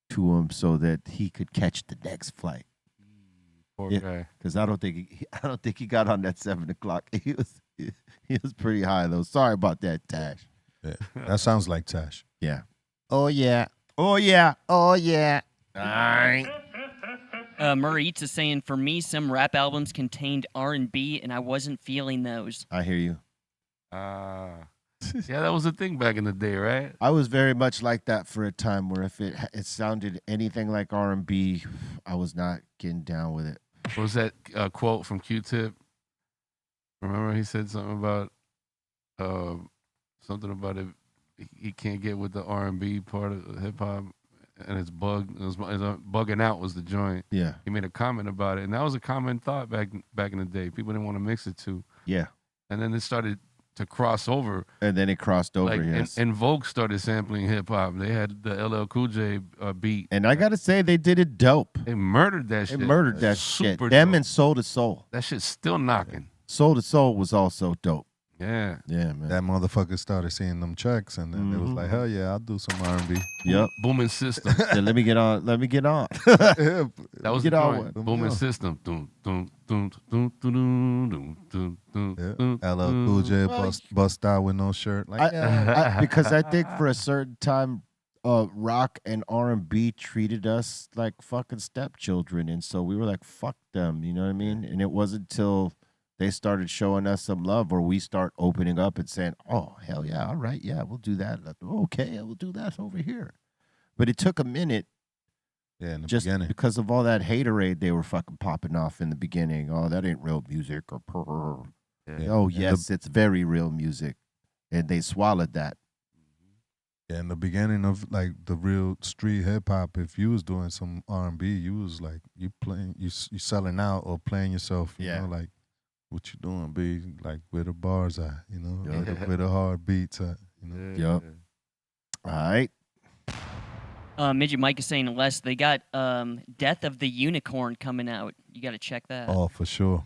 to him so that he could catch the next flight. Poor guy. Because I don't think he got on that 7:00. He was pretty high though. Sorry about that, Tash. Yeah, that sounds like Tash. Yeah. Oh yeah. Oh yeah. Oh yeah. All right. Murray Eats is saying, for me, some rap albums contained R&B, and I wasn't feeling those. I hear you. Yeah, that was a thing back in the day, right? I was very much like that for a time where if it sounded anything like R&B, I was not getting down with it. What was that quote from Q-Tip? Remember he said something about it. He can't get with the R&B part of hip hop, and it's bugging out was the joint. Yeah. He made a comment about it, and that was a common thought back in the day. People didn't want to mix it too. Yeah. And then it started to cross over. And then it crossed over, yes. And Vogue started sampling hip hop. They had the LL Cool J beat. And I got to say, they did it dope. They murdered that shit. They murdered that shit. Super Them dope. and Soul to Soul. That shit's still knocking. Soul to Soul was also dope. Yeah. Yeah, man. That motherfucker started seeing them checks, and then it was like, hell yeah, I'll do some R&B. Yep. Booming System. So let me get on. That was the Get on joint. one. Booming System. Dun, dun, dun, dun, dun, dun, dun, dun, dun, LL Cool J bust out with no shirt. Like, because I think for a certain time, rock and R&B treated us like fucking stepchildren, and so we were like, fuck them, you know what I mean? And it wasn't until they started showing us some love or we start opening up and saying, oh, hell yeah, all right, yeah, we'll do that. Okay, we'll do that over here. But it took a minute. Yeah, in the just beginning. because of all that haterade they were fucking popping off in the beginning. Oh, that ain't real music or Yeah. Oh, And yes, it's very real music. And they swallowed that. Yeah, in the beginning of like the real street hip hop, if you was doing some R&B, you was like you selling out or playing yourself. You know, like what you doing, B? Like where the bars at? You know, where the hard beats at? You know. Yep. All right. Midget Mike is saying, Les, they got Death of the Unicorn coming out. You got to check that. Oh, for sure.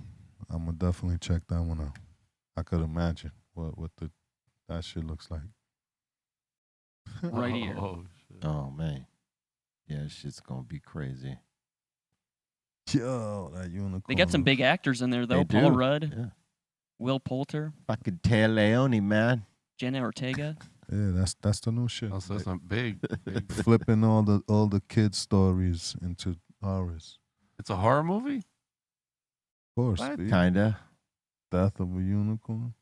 I'm gonna definitely check that one out. I could imagine what that shit looks like. Right here. Oh, man. Yeah, shit's going to be crazy. Yo, that unicorn. They got some big actors in there, though. They Paul do. Rudd, Yeah. Will Poulter, Fucking Teo Leone, man. Jenna Ortega. Yeah, that's the new shit. Also, that's big. Flipping all the kids' stories into horrors. It's a horror movie? Of course. What? B. Kinda. Death of a unicorn.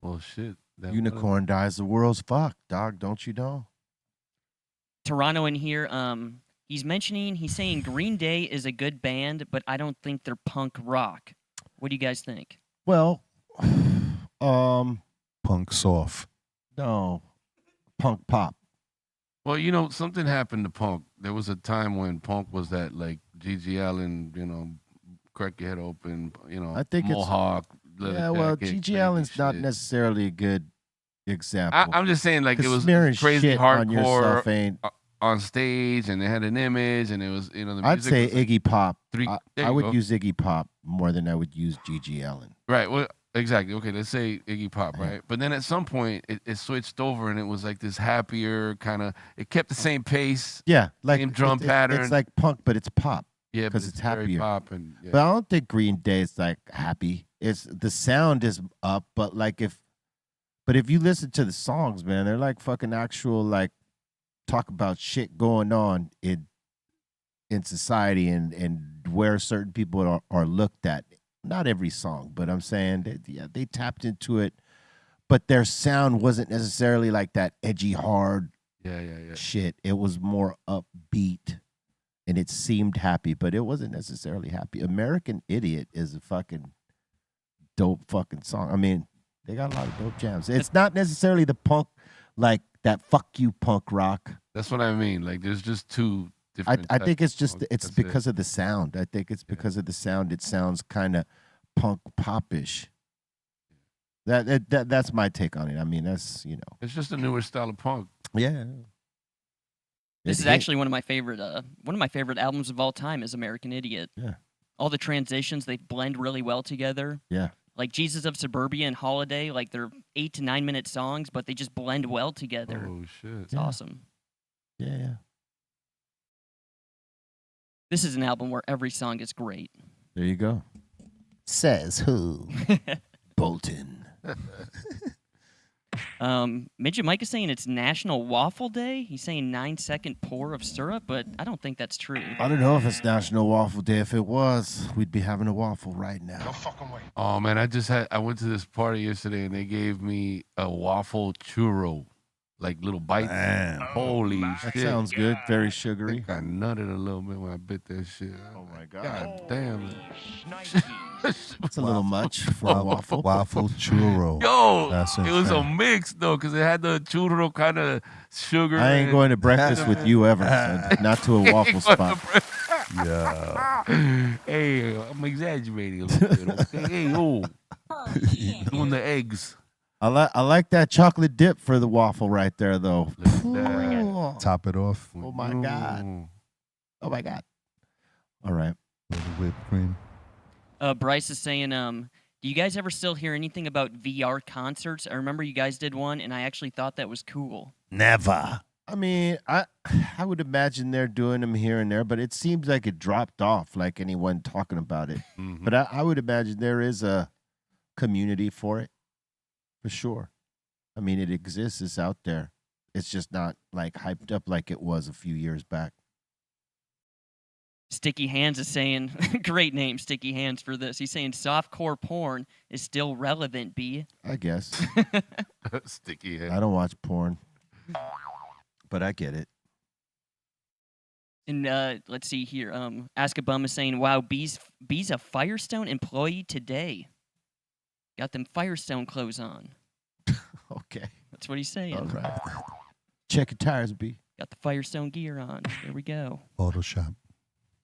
Well, shit. Unicorn dies, the world's fucked, dog. Don't you know? Toronto in here. He's saying Green Day is a good band, but I don't think they're punk rock. What do you guys think? Well, Punk soft. no, punk pop. Well, you know, something happened to punk. There was a time when punk was that, like, G.G. Allen, you know, crack your head open, you know, I think Mohawk. Yeah, well, G.G. Allen's not necessarily a good example. I'm just saying, like, it was Smearing crazy shit on yourself hardcore ain't. on stage, and they had an image, and it was, you know, the I'd music say was like Iggy Pop. there I you would go. use Iggy Pop more than I would use G.G. Allen. Right. Well, exactly. Okay, let's say Iggy Pop, right? But then at some point, it switched over, and it was like this happier kind of. It kept the same pace. Yeah, like same drum pattern. It's like punk, but it's pop. Yeah, because but it's very happier. pop and. Yeah. But I don't think Green Day is like happy. It's the sound is up, but like if you listen to the songs, man, they're like fucking actual like talk about shit going on in society and where certain people are looked at. Not every song, but I'm saying they tapped into it, but their sound wasn't necessarily like that edgy hard shit. It was more upbeat. And it seemed happy, but it wasn't necessarily happy. American Idiot is a fucking dope fucking song. I mean, they got a lot of dope jams. It's not necessarily the punk, like that fuck you punk rock. That's what I mean. Like, there's just two different. I think it's just, types. it's That's because of the sound. I think it's because of the sound. It sounds kind of punk popish. That's my take on it. I mean, that's, you know. It's just a newer style of punk. Yeah. This is actually one of my favorite albums of all time is American Idiot. Yeah. All the transitions, they blend really well together. Yeah. Like Jesus of Suburbia and Holiday, like they're 8 to 9 minute songs, but they just blend well together. Oh shit. It's awesome. Yeah. This is an album where every song is great. There you go. Says who? Bolton. Midget Mike is saying it's National Waffle Day. He's saying 9-second pour of syrup, but I don't think that's true. I don't know if it's National Waffle Day. If it was, we'd be having a waffle right now. Oh man, I went to this party yesterday and they gave me a waffle churro, like little bites. Damn. Holy That shit! sounds good. Very I sugary. think I nutted a little bit when I bit that shit. Oh my God. God damn. It's a little much for a waffle. Waffle churro. Yo, That's it was a insane. mix though, because it had the churro kind of sugar. I ain't and- going to breakfast with you ever. son. Not to a waffle spot. Yeah. Hey, I'm exaggerating a little bit. Okay? Hey, oh, doing the eggs. I like that chocolate dip for the waffle right there, though. Oh, Top it off with oh my God. Mm. Oh my God. All right. a little whipped cream. Bryce is saying, do you guys ever still hear anything about VR concerts? I remember you guys did one, and I actually thought that was cool. Never. I mean, I would imagine they're doing them here and there, but it seems like it dropped off, like anyone talking about it. Mhm. But I would imagine there is a community for it, for sure. I mean, it exists. It's out there. It's just not like hyped up like it was a few years back. Sticky Hands is saying, great name, Sticky Hands, for this. He's saying softcore porn is still relevant, B. I guess. Sticky head. I don't watch porn, but I get it. And let's see here. Ask a Bum is saying, wow, B's a Firestone employee today. Got them Firestone clothes on. Okay. That's what he's saying. All right. Check your tires, B. Got the Firestone gear on. There we go. Auto shop.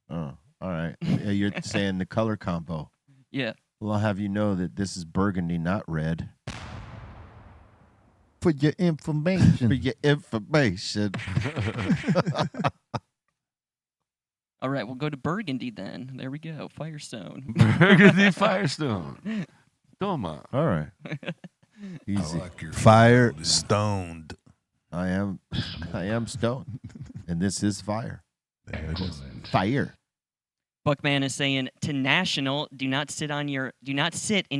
Oh, all right. Yeah, you're saying the color combo. Yeah. Well, I'll have you know that this is burgundy, not red. For your information. For your information. All right, we'll go to Burgundy then. There we go. Firestone. Burgundy Firestone. Toma. All right. Easy. Fire stoned. I am stoned. And this is fire. There it is. Fire. Buckman is saying to National, do not sit in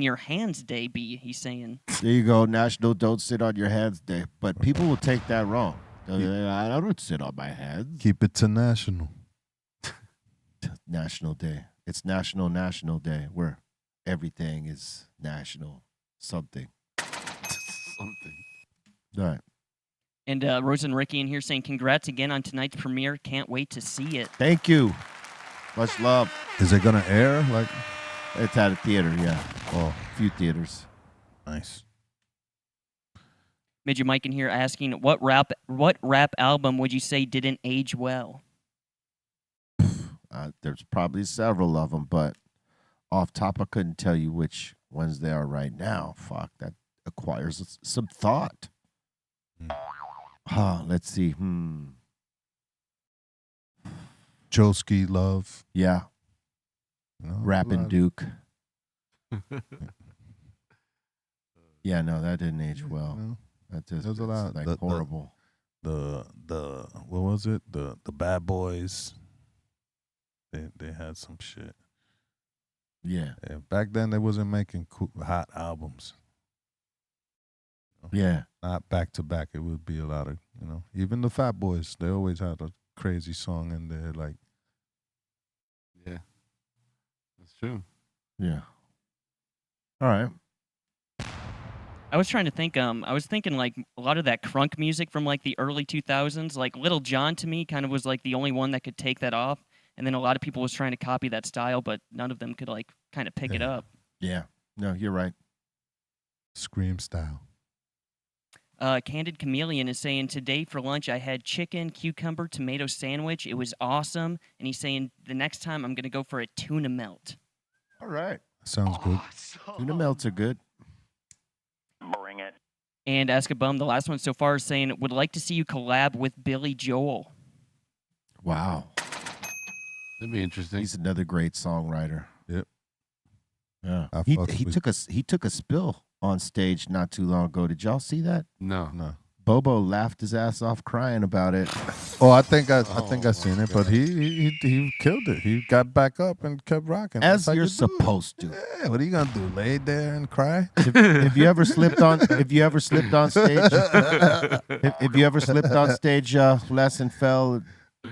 your hands day, B. He's saying. There you go. National Don't Sit on Your Hands Day. But people will take that wrong. I don't sit on my hands. Keep it to national. National Day. It's National Day where everything is national something. Something. All right. And Rose and Ricky in here saying congrats again on tonight's premiere. Can't wait to see it. Thank you. Much love. Is it gonna air? Like, It's at a theater, yeah. oh, A few theaters. nice. Midget Mike in here asking what rap album would you say didn't age well? There's probably several of them, but off top, I couldn't tell you which ones they are right now. Fuck, that acquires some thought. Let's see. Joski Love. Yeah, You know, Rapping a lot. Duke. Yeah, no, that didn't age well. You know, That just There's a it's, lot. like The- horrible. the what was it? The Bad Boys. They had some shit. Yeah, Yeah, back then they wasn't making hot albums. yeah. Not back to back. It would be a lot of, even the Fat Boys. They always had a crazy song in there. Like, Yeah. That's true. Yeah. All right. I was trying to think. I was thinking like a lot of that crunk music from like the early 2000s. Like Little John to me kind of was like the only one that could take that off. And then a lot of people was trying to copy that style, but none of them could like kind of pick it Yeah. up. Yeah. No, you're right. Scream style. Candid Chameleon is saying today for lunch I had chicken, cucumber, tomato sandwich. It was awesome. And he's saying the next time I'm gonna go for a tuna melt. All right. Sounds good. Tuna melts are good. Bring it. And Ask a Bum, the last one so far, is saying would like to see you collab with Billy Joel. Wow. That'd be interesting. He's another great songwriter. Yep. Yeah. I He fucks with- took a spill on stage not too long ago. Did y'all see that? No. No. Bobo laughed his ass off crying about it. Oh, I think I seen it, but he killed it. He got back up and kept rocking. As That's how you're you do it. supposed to. Yeah, what are you gonna do? Lay there and cry? If you ever slipped on stage, if you ever slipped on stage, Les, and fell,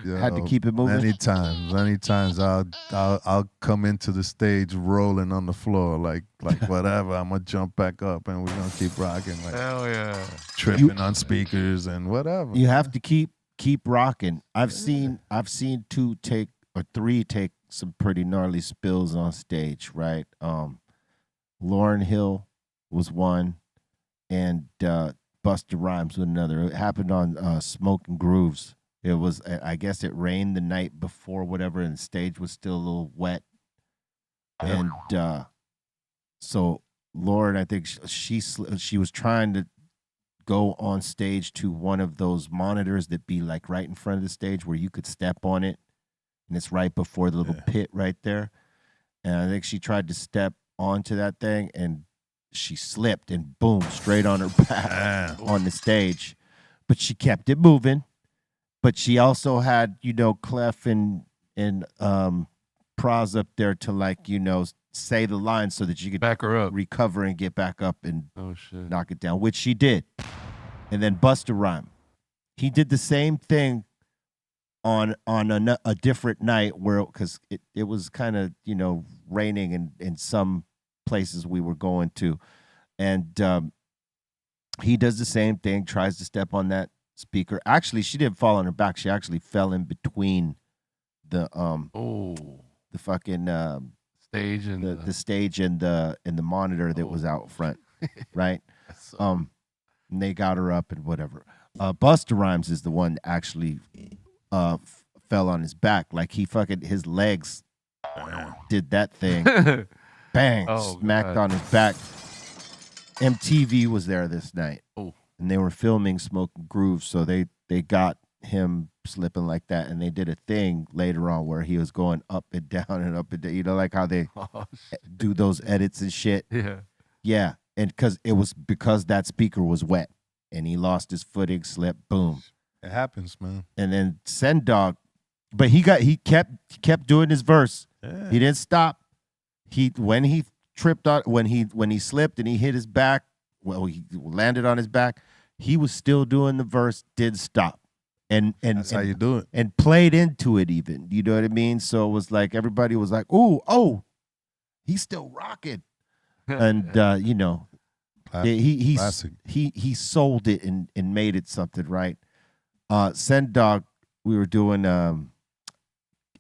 had to keep it moving. Many times I'll come into the stage rolling on the floor like whatever. I'm gonna jump back up and we're gonna keep rocking. Like, hell yeah, tripping on speakers and whatever. You have to keep rocking. I've seen 2 take or 3 take some pretty gnarly spills on stage. Right, Lauryn Hill was one, and Busta Rhymes was another. It happened on Smoking Grooves. It was, I guess it rained the night before, whatever, and the stage was still a little wet. And so Lauren, I think she was trying to go on stage to one of those monitors that be like right in front of the stage where you could step on it, and it's right before the little pit right there. And I think she tried to step onto that thing, and she slipped and boom, straight on her back on the stage. But she kept it moving. But she also had, Clef and Praz up there to say the line so that she could back her up, recover and get back up and knock it down, which she did. And then Busta Rhymes, he did the same thing on a different night where, because it was kind of raining in some places we were going to, and he does the same thing, tries to step on that speaker. Actually, she didn't fall on her back. She actually fell in between the fucking stage and the stage and the monitor that was out front, right? And they got her up and whatever. Busta Rhymes is the one that actually fell on his back. Like his legs did that thing, bang, smacked on his back. MTV was there this night. And they were filming Smoking Grooves, so they got him slipping like that, and they did a thing later on where he was going up and down and up and down. Like how they do those edits and shit. Yeah, and because that speaker was wet, and he lost his footing, slipped, boom. It happens, man. And then Send Dog, but he kept doing his verse. Yeah. He didn't stop. When he tripped on when he slipped and he hit his back. Well, he landed on his back. He was still doing the verse, did stop. And that's how you do it. And played into it even. You know what I mean? So it was like everybody was like, oh, he's still rocking. And he sold it and made it something, right? Send Dog, we were doing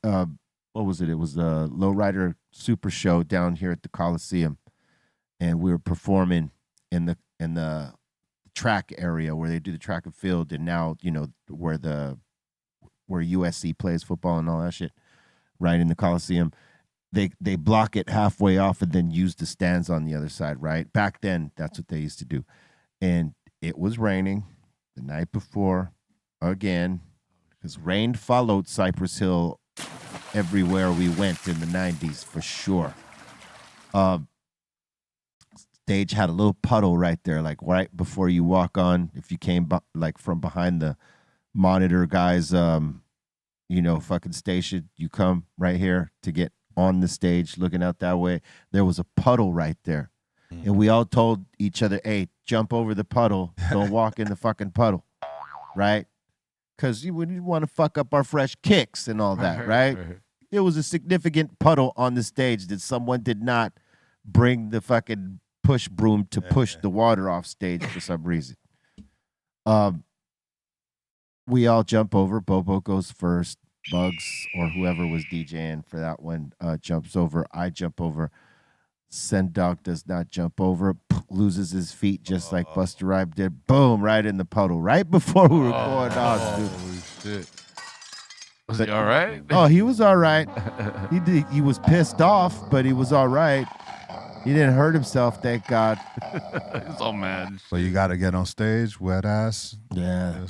what was it? It was a Lowrider Super Show down here at the Coliseum. And we were performing in the track area where they do the track and field, and now where USC plays football and all that shit, right in the Coliseum. They block it halfway off and then use the stands on the other side, right? Back then, that's what they used to do. And it was raining the night before again, because rain followed Cypress Hill everywhere we went in the 90s for sure. Stage had a little puddle right there, like right before you walk on. If you came from behind the monitor guys, fucking station, you come right here to get on the stage, looking out that way. There was a puddle right there, and we all told each other, "Hey, jump over the puddle. Don't walk in the fucking puddle," right? Because we didn't want to fuck up our fresh kicks and all that, right? There was a significant puddle on the stage that someone did not bring the fucking push broom to push the water off stage for some reason. We all jump over. Bobo goes first. Bugs or whoever was DJing for that one jumps over. I jump over. Send Dog does not jump over. Loses his feet just like Busta Rhymes did. Boom, right in the puddle. Right before we were going off, dude. Holy shit. Was he all right? Oh, he was all right. He was pissed off, but he was all right. He didn't hurt himself, thank God. He's all mad. So you got to get on stage, wet ass. Yeah,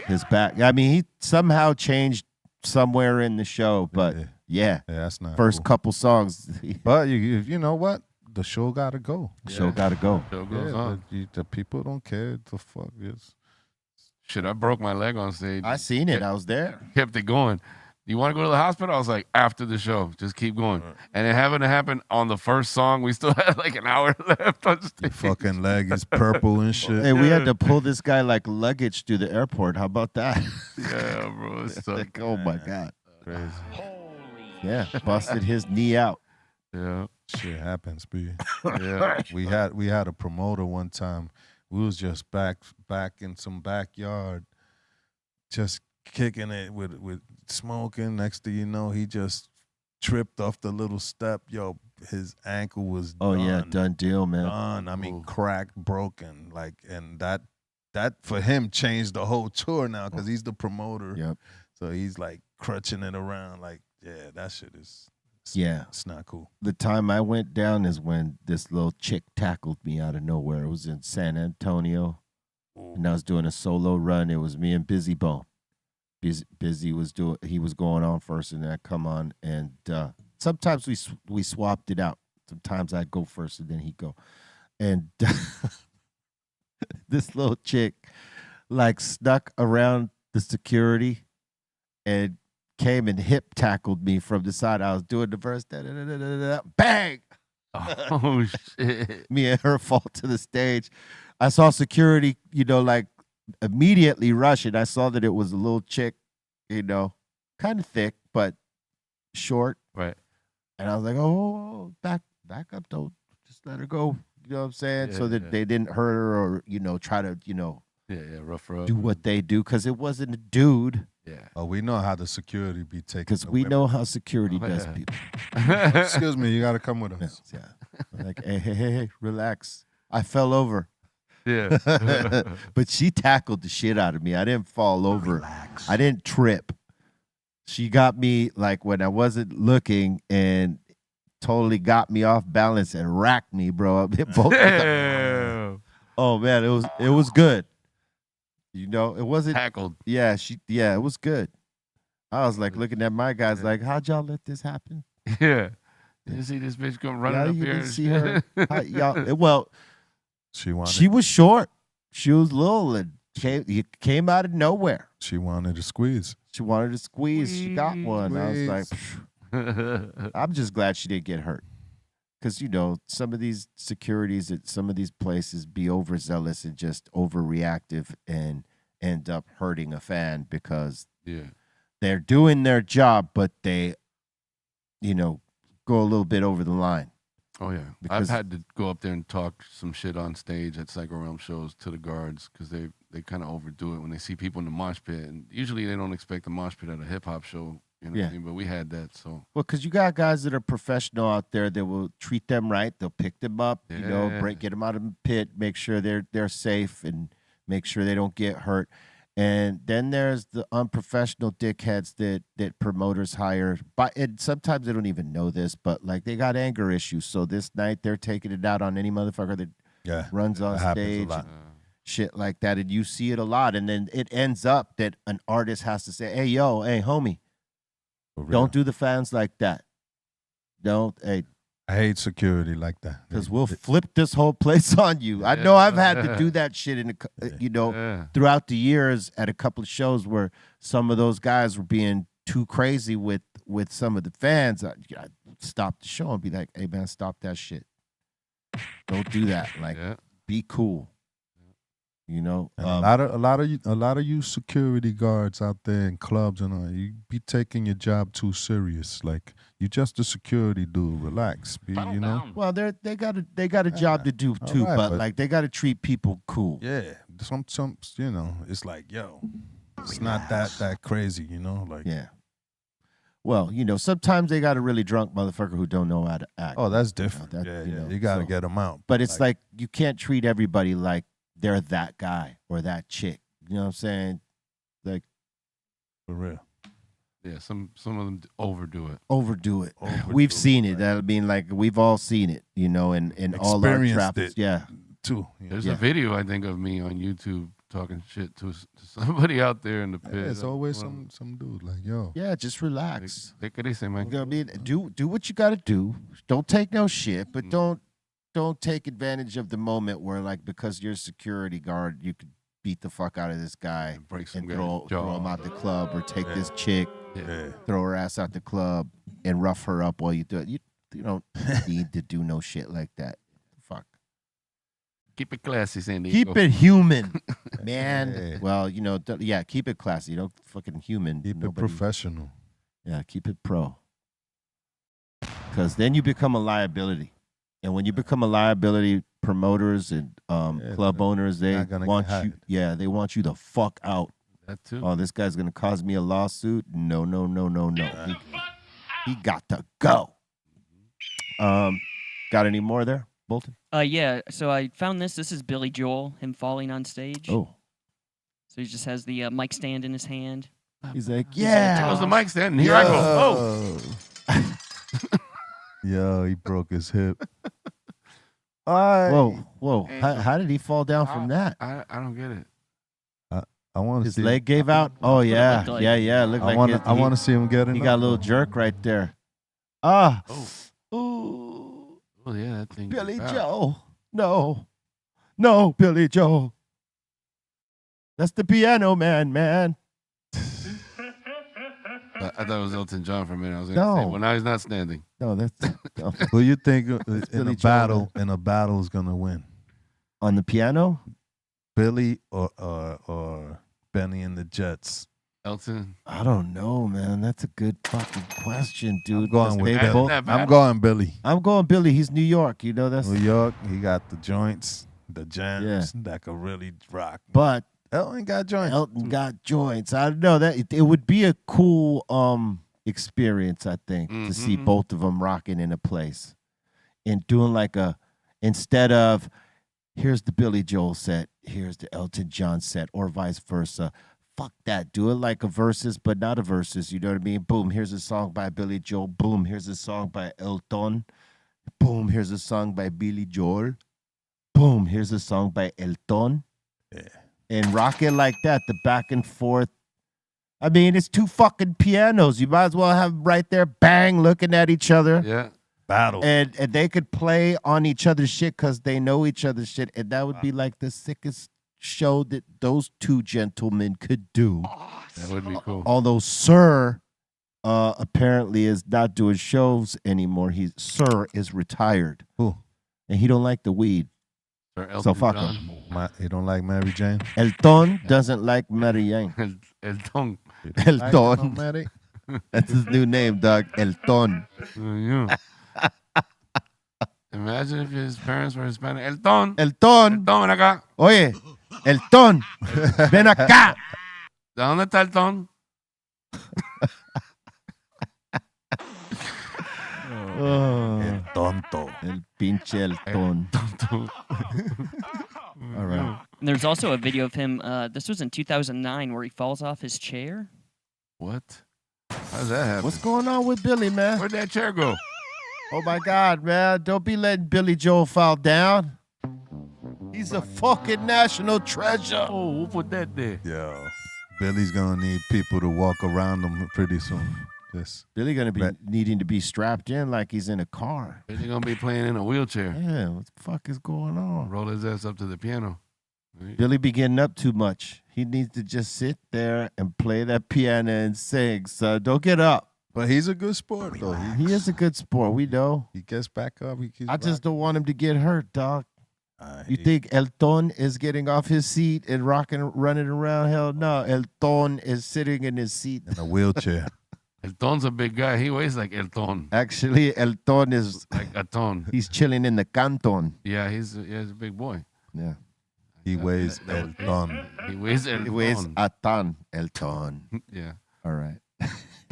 his back. I mean, he somehow changed somewhere in the show, but yeah that's not first cool. Couple songs. But you know what? The show got to go. The show got to go. Show goes on. The people don't care. The fuck is. Shit, I broke my leg on stage. I seen it. I was there. Kept it going. You want to go to the hospital? I was like, after the show, just keep going. And it happened to happen on the first song. We still had like an hour left on stage. Your fucking leg is purple and shit. Hey, we had to pull this guy like luggage through the airport. How about that? Yeah, bro. It's so like, oh my God. crazy. Yeah, busted his knee out. Yeah. Shit happens, B. Yeah. We had a promoter one time. We was just back in some backyard, just kicking it with smoking. Next thing you know, he just tripped off the little step. Yo, his ankle was Oh done. yeah, done deal, man. Done. I mean, cracked, broken. Like, and that for him changed the whole tour now because he's the promoter. Yep. So he's like crutching it around. Like, yeah, that shit is. Yeah. It's not cool. The time I went down is when this little chick tackled me out of nowhere. It was in San Antonio, and I was doing a solo run. It was me and Busy Bone. Busy was he was going on first, and then I come on, and sometimes we swapped it out. Sometimes I'd go first, and then he'd go, and this little chick like snuck around the security and came and hip tackled me from the side. I was doing the verse, bang. Oh shit. Me and her fall to the stage. I saw security, like immediately rushing. I saw that it was a little chick, kind of thick, but short. Right. And I was like, oh, back up, don't just let her go. You know what I'm saying? Yeah, so that they didn't hurt her or, try to, rough her up. do what they do. Because it wasn't a dude. Yeah. Oh, we know how the security be taking. Because we know how security does yeah. people. Excuse me, you got to come with us. Yeah. Like, hey, relax. I fell over. Yeah. But she tackled the shit out of me. I didn't fall over. Relax. I didn't trip. She got me like when I wasn't looking and totally got me off balance and racked me, bro. I hit both. Damn. Oh man, it was good. It wasn't Tackled. Yeah, it was good. I was like looking at my guys like, how'd y'all let this happen? Yeah. Did you see this bitch come running Yeah, up you here? didn't see her. Well, She wanted. she was short. She was little and came out of nowhere. She wanted to squeeze. She wanted to squeeze. She got one. I was like, Squeeze. I'm just glad she didn't get hurt. Because, some of these securities at some of these places be overzealous and just overreactive and end up hurting a fan because Yeah. they're doing their job, but they, go a little bit over the line. Oh yeah. Because- I've had to go up there and talk some shit on stage at Psycho Realm shows to the guards because they kind of overdo it when they see people in the mosh pit, and usually they don't expect a mosh pit at a hip hop show. You know what I mean? But we had that, so. Well, because you got guys that are professional out there that will treat them right. They'll pick them up, Yeah. get them out of the pit, make sure they're safe, and make sure they don't get hurt. And then there's the unprofessional dickheads that promoters hire. And sometimes they don't even know this, but like they got anger issues. So this night they're taking it out on any motherfucker that runs on that happens a stage. lot. Shit like that. And you see it a lot. And then it ends up that an artist has to say, hey, homie, For real. don't do the fans like that. Hey, I hate security like that. because we'll flip this whole place on you. I know I've had to do that shit Yeah. throughout the years at a couple of shows where some of those guys were being too crazy with some of the fans. I stop the show and be like, hey man, stop that shit. Don't do that. Like, Yeah. be cool. And a lot of you security guards out there in clubs and all, you be taking your job too serious. Like you just a security dude. Relax, Well, they got a job to do too, right, but but- like they got to treat people cool. Yeah, some it's like it's not that crazy, like Yeah. Well, sometimes they got a really drunk motherfucker who don't know how to act. oh, that's different. You got to get them out. But it's like you can't treat everybody like they're that guy or that chick. You know what I'm saying? Like for real. Yeah, some of them overdo it. overdo it. We've seen it. I mean, like we've all seen it. In all our Experienced travels. it. Yeah. Too. There's Yeah. a video I think of me on YouTube talking shit to somebody out there in the pit. It's always some dude like Yeah. Just relax. Take it easy, man. You know what I mean? Do what you got to do. Don't take no shit, but don't take advantage of the moment where like because you're a security guard, you could beat the fuck out of this guy break some and guy's throw jaw. him out the club, or take this chick, Yeah. throw her ass out the club, and rough her up while you do it. You don't need to do no shit like that. Fuck. Keep it classy, San Diego. Keep it human, man. Hey. Well, keep it classy. Don't fucking human. Keep it professional. Yeah, keep it pro. Because then you become a liability. And when you become a liability, promoters and club owners, they not gonna want get you. hired. Yeah, they want you the fuck out. That too. Oh, this guy's gonna cause me a lawsuit. No. He got to go. Got any more there, Bolton? Yeah. So I found this. This is Billy Joel, him falling on stage. Oh, So he just has the mic stand in his hand. he's like, That yeah. was the mic stand. And here I go. Oh. Yo, he broke his hip. Whoa. How did he fall down from that? I don't get it. I want to His see. leg gave out. Oh yeah, looked like. yeah. Looked like I want to see him get it. He got a little jerk right there. Ah. Oh. Ooh. Oh yeah, that thing. Billy wow. Joe. No, Billy Joe. That's the piano man. I thought it was Elton John for a minute. I was gonna say, No. well, now he's not standing. No, that's no. Who you think in Billy a Joel, battle is gonna win? On the piano. Billy or Benny and the Jets? Elton. I don't know, man. That's a good fucking question, dude. I'm going with They Billy. both- That I'm bad? going Billy. I'm going Billy. He's New York. You know that's. New York, he got the joints, the jams that could really rock. But Elton got joints. Elton got joints. I don't know that it would be a cool experience. I think to see Mhm. both of them rocking in a place and doing like instead of here's the Billy Joel set, here's the Elton John set, or vice versa. Fuck that. Do it like a versus, but not a versus. You know what I mean? Boom, here's a song by Billy Joel. Boom, here's a song by Elton. Boom, here's a song by Billy Joel. Boom, here's a song by Elton. Yeah. And rock it like that, the back and forth. I mean, it's two fucking pianos. You might as well have them right there, bang, looking at each other. Yeah. Battle. And they could play on each other's shit because they know each other's shit. And that would be like the sickest show that those two gentlemen could do. That would be cool. Although Sir apparently is not doing shows anymore. Sir is retired. Who? And he don't like the weed. Sir Elton So fuck John. him. He don't like Mary Jane. Elton doesn't like Mary Jane. Elton. Elton. Mary? That's his new name, dog. Elton. Yeah. Imagine if his parents were Hispanic. Elton. Elton. Elton, ven acá. Oye, Elton. Ven acá. ¿De dónde está Elton? El tonto. El pinche Elton. All right. And there's also a video of him. This was in 2009 where he falls off his chair. What? How does that happen? What's going on with Billy, man? Where'd that chair go? Oh, my God, man. Don't be letting Billy Joel fall down. He's a fucking national treasure. Oh, who put that there? Yo, Billy's gonna need people to walk around him pretty soon. Just Billy going to be needing to be strapped in like he's in a car. He's gonna be playing in a wheelchair. Yeah, what the fuck is going on? Roll his ass up to the piano. Right? Billy be getting up too much. He needs to just sit there and play that piano and sing. So don't get up. But he's a good sport, though. He is a good sport. We know. He gets back up. He keeps I just don't want him to get hurt, dog. You think Elton is getting off his seat and running around? Hell no. Elton is sitting in his seat. in a wheelchair? Elton's a big guy. He weighs like Elton. Actually, Elton is like a ton. He's chilling in the canton. Yeah, he's a big boy. Yeah. He weighs a ton. He weighs a ton. He weighs a ton. Elton. Yeah. All right.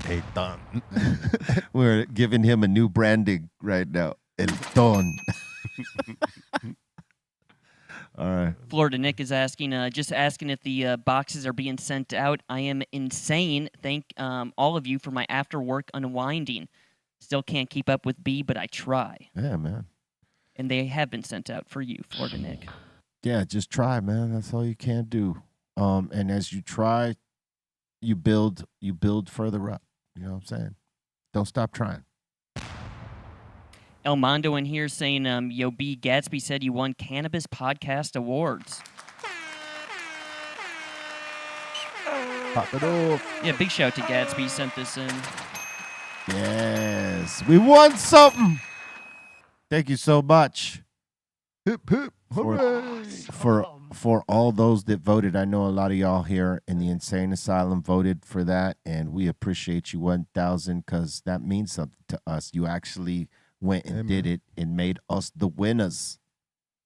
A ton. We're giving him a new branding right now. Elton. All right. Florida Nick is asking, just asking if the boxes are being sent out. I am insane. Thank all of you for my after work unwinding. Still can't keep up with B, but I try. Yeah, man. And they have been sent out for you, Florida Nick. Yeah, just try, man. That's all you can do. And as you try, you build further up. You know what I'm saying? Don't stop trying. El Mondo in here saying, Yo, B, Gatsby said you won Cannabis Podcast Awards. Pop it off. Yeah, big shout to Gatsby sent this in. Yes. We won something. Thank you so much. Hip, hip, hooray. For all those that voted. I know a lot of y'all here in the Insane Asylum voted for that, and we appreciate you 1,000 because that means something to us. You actually went and did it and made us the winners.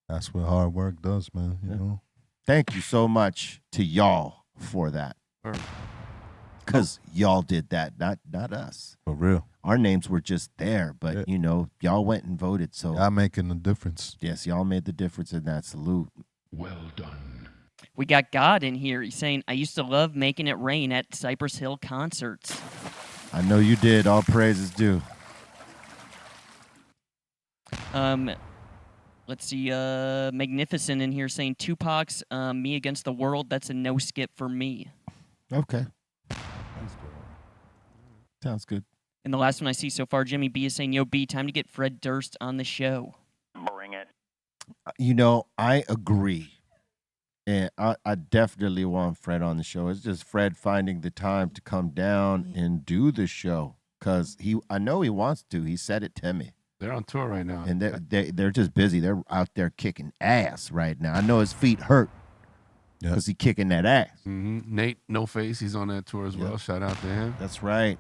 That's what hard work does, man. You know. Thank you so much to y'all for that. Because y'all did that, not us. For real. Our names were just there, but, you know, y'all went and voted. So y'all making a difference. Yes, y'all made the difference in that. Salute. Well done. We got God in here. He's saying, I used to love making it rain at Cypress Hill concerts. I know you did. All praises due. Let's see, Magnificent in here saying Tupac's Me Against the World, that's a no skip for me. Okay. Sounds good. And the last one I see so far, Jimmy B is saying, yo, B, time to get Fred Durst on the show. Bring it. You know, I agree. And I definitely want Fred on the show. It's just Fred finding the time to come down and do the show. Because I know he wants to. He said it to me. They're on tour right now. And they're just busy. They're out there kicking ass right now. I know his feet hurt because he kicking that ass. Mm-hmm. Nate No Face, he's on that tour as well. Shout out to him. That's right.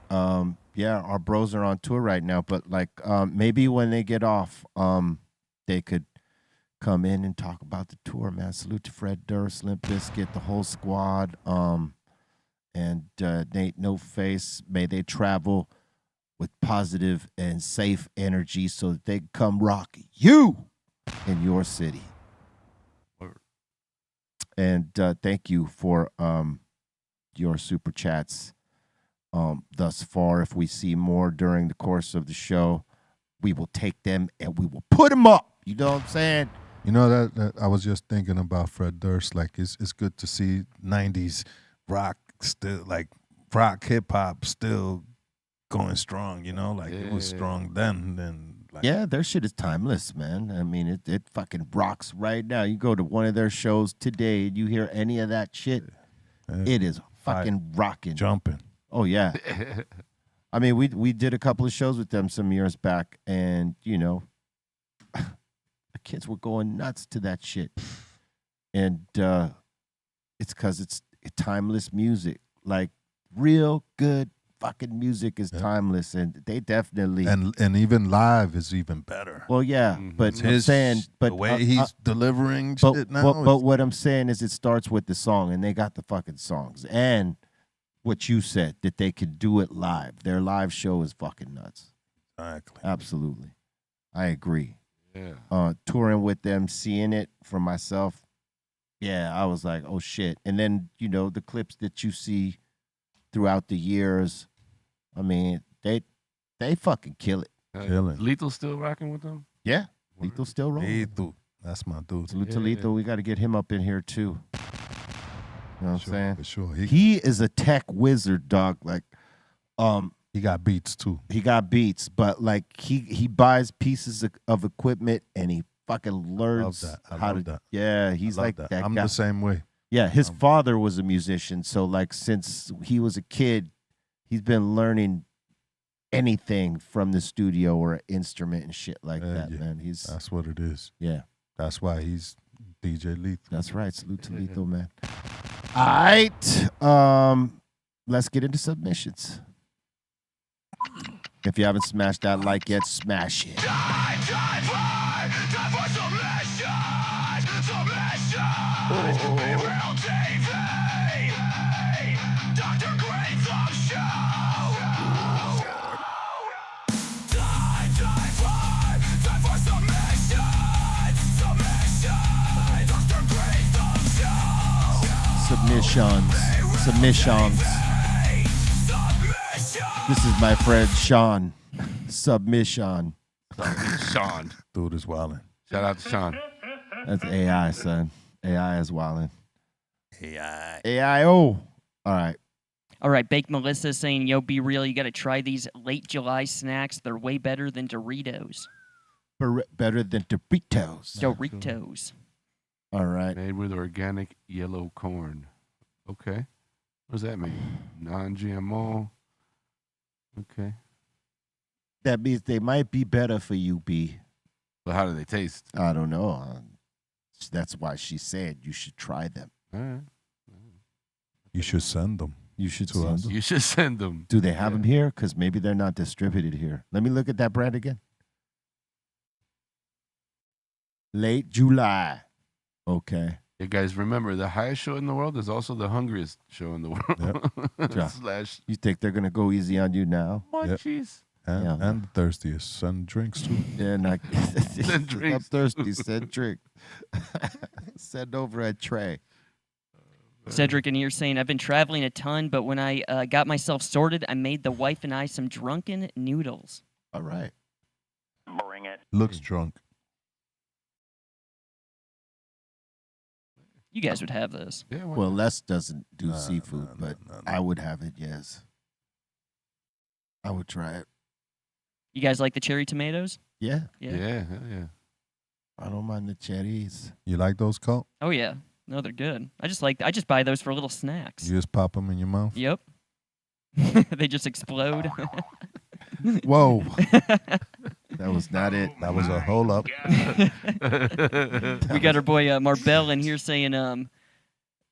Yeah, our bros are on tour right now. But like maybe when they get off, they could come in and talk about the tour, man. Salute to Fred Durst, Limp Bizkit, the whole squad. And Nate No Face, may they travel with positive and safe energy so that they can come rock you in your city. And thank you for your super chats thus far. If we see more during the course of the show, we will take them and we will put them up. You know what I'm saying? You know that I was just thinking about Fred Durst. Like it's good to see 90s rock still, like rock hip hop still going strong, you know, like it was strong then. Like, yeah, their shit is timeless, man. I mean, it fucking rocks right now. You go to one of their shows today and you hear any of that shit, it is fucking rocking. Jumping. Oh, yeah. I mean, we did a couple of shows with them some years back, and, you know, the kids were going nuts to that shit. And it's because it's timeless music. Like, real good fucking music is timeless, and they definitely and even live is even better. Well, yeah, but I'm saying, but the way he's delivering but, shit now. But what I'm saying is, it starts with the song, and they got the fucking songs, and what you said that they could do it live. Their live show is fucking nuts. Exactly. Absolutely, I agree. Yeah. Touring with them, seeing it for myself, yeah, I was like, oh shit. And then you know the clips that you see throughout the years. I mean, they fucking kill it. Killing. Lethal still rocking with them? Yeah, Lethal still rolling. Lethal, that's my dude. Salute to Lethal. We got to get him up in here too. You know what I'm saying? For sure. He is a tech wizard, dog. Like, he got beats too. He got beats, but like he buys pieces of equipment and he fucking learns how to. Yeah, he's like that. I'm guy. the same way. Yeah, his father was a musician, so like since he was a kid, he's been learning anything from the studio or an instrument and shit like that, man. That's what it is. Yeah. That's why he's DJ Lethal. That's right. Salute to Lethal, man. All right. Let's get into submissions. If you haven't smashed that like yet, smash it. BREALTV, Dr. Greenthumb Show. Time for submission. Dr. Greenthumb Show. Submissions. This is my friend Sean. Submission. Sean. Dude is wildin'. Shout out to Sean. That's AI, son. AI is wildin'. AI. AIO. All right. All right, Baked Melissa is saying, yo, be real, you got to try these late July snacks. They're way better than Doritos. Better than Doritos. Doritos. All right. Made with organic yellow corn. Okay. What does that mean? Non-GMO. Okay. That means they might be better for you, B. But how do they taste? I don't know. That's why she said you should try them. All right. You should send them. You should To send us. them. You should send them. Do they have them here? Because maybe they're not distributed here. Let me look at that brand again. Late July. Okay. Yeah, guys, remember, the highest show in the world is also the hungriest show in the world. Yeah. Slash You think they're going to go easy on you now? munchies. And the thirstiest. Send drinks too. Yeah, not Send drinks. I'm thirsty. Send drink. Send over a tray. Cedric in here saying, I've been traveling a ton, but when I got myself sorted, I made the wife and I some drunken noodles. All right. Bring it. Looks drunk. You guys would have this. Yeah, Well, Les doesn't do Nah, seafood, nah, but nah. I would have it, yes. I would try it. You guys like the cherry tomatoes? Yeah. yeah, hell yeah. I don't mind the cherries. You like those, Colt? Oh yeah. No, they're good. I just buy those for little snacks. You just pop them in your mouth? Yep. They just explode. Whoa. That was not it. That was a hold up. We got our boy Marbell in here saying,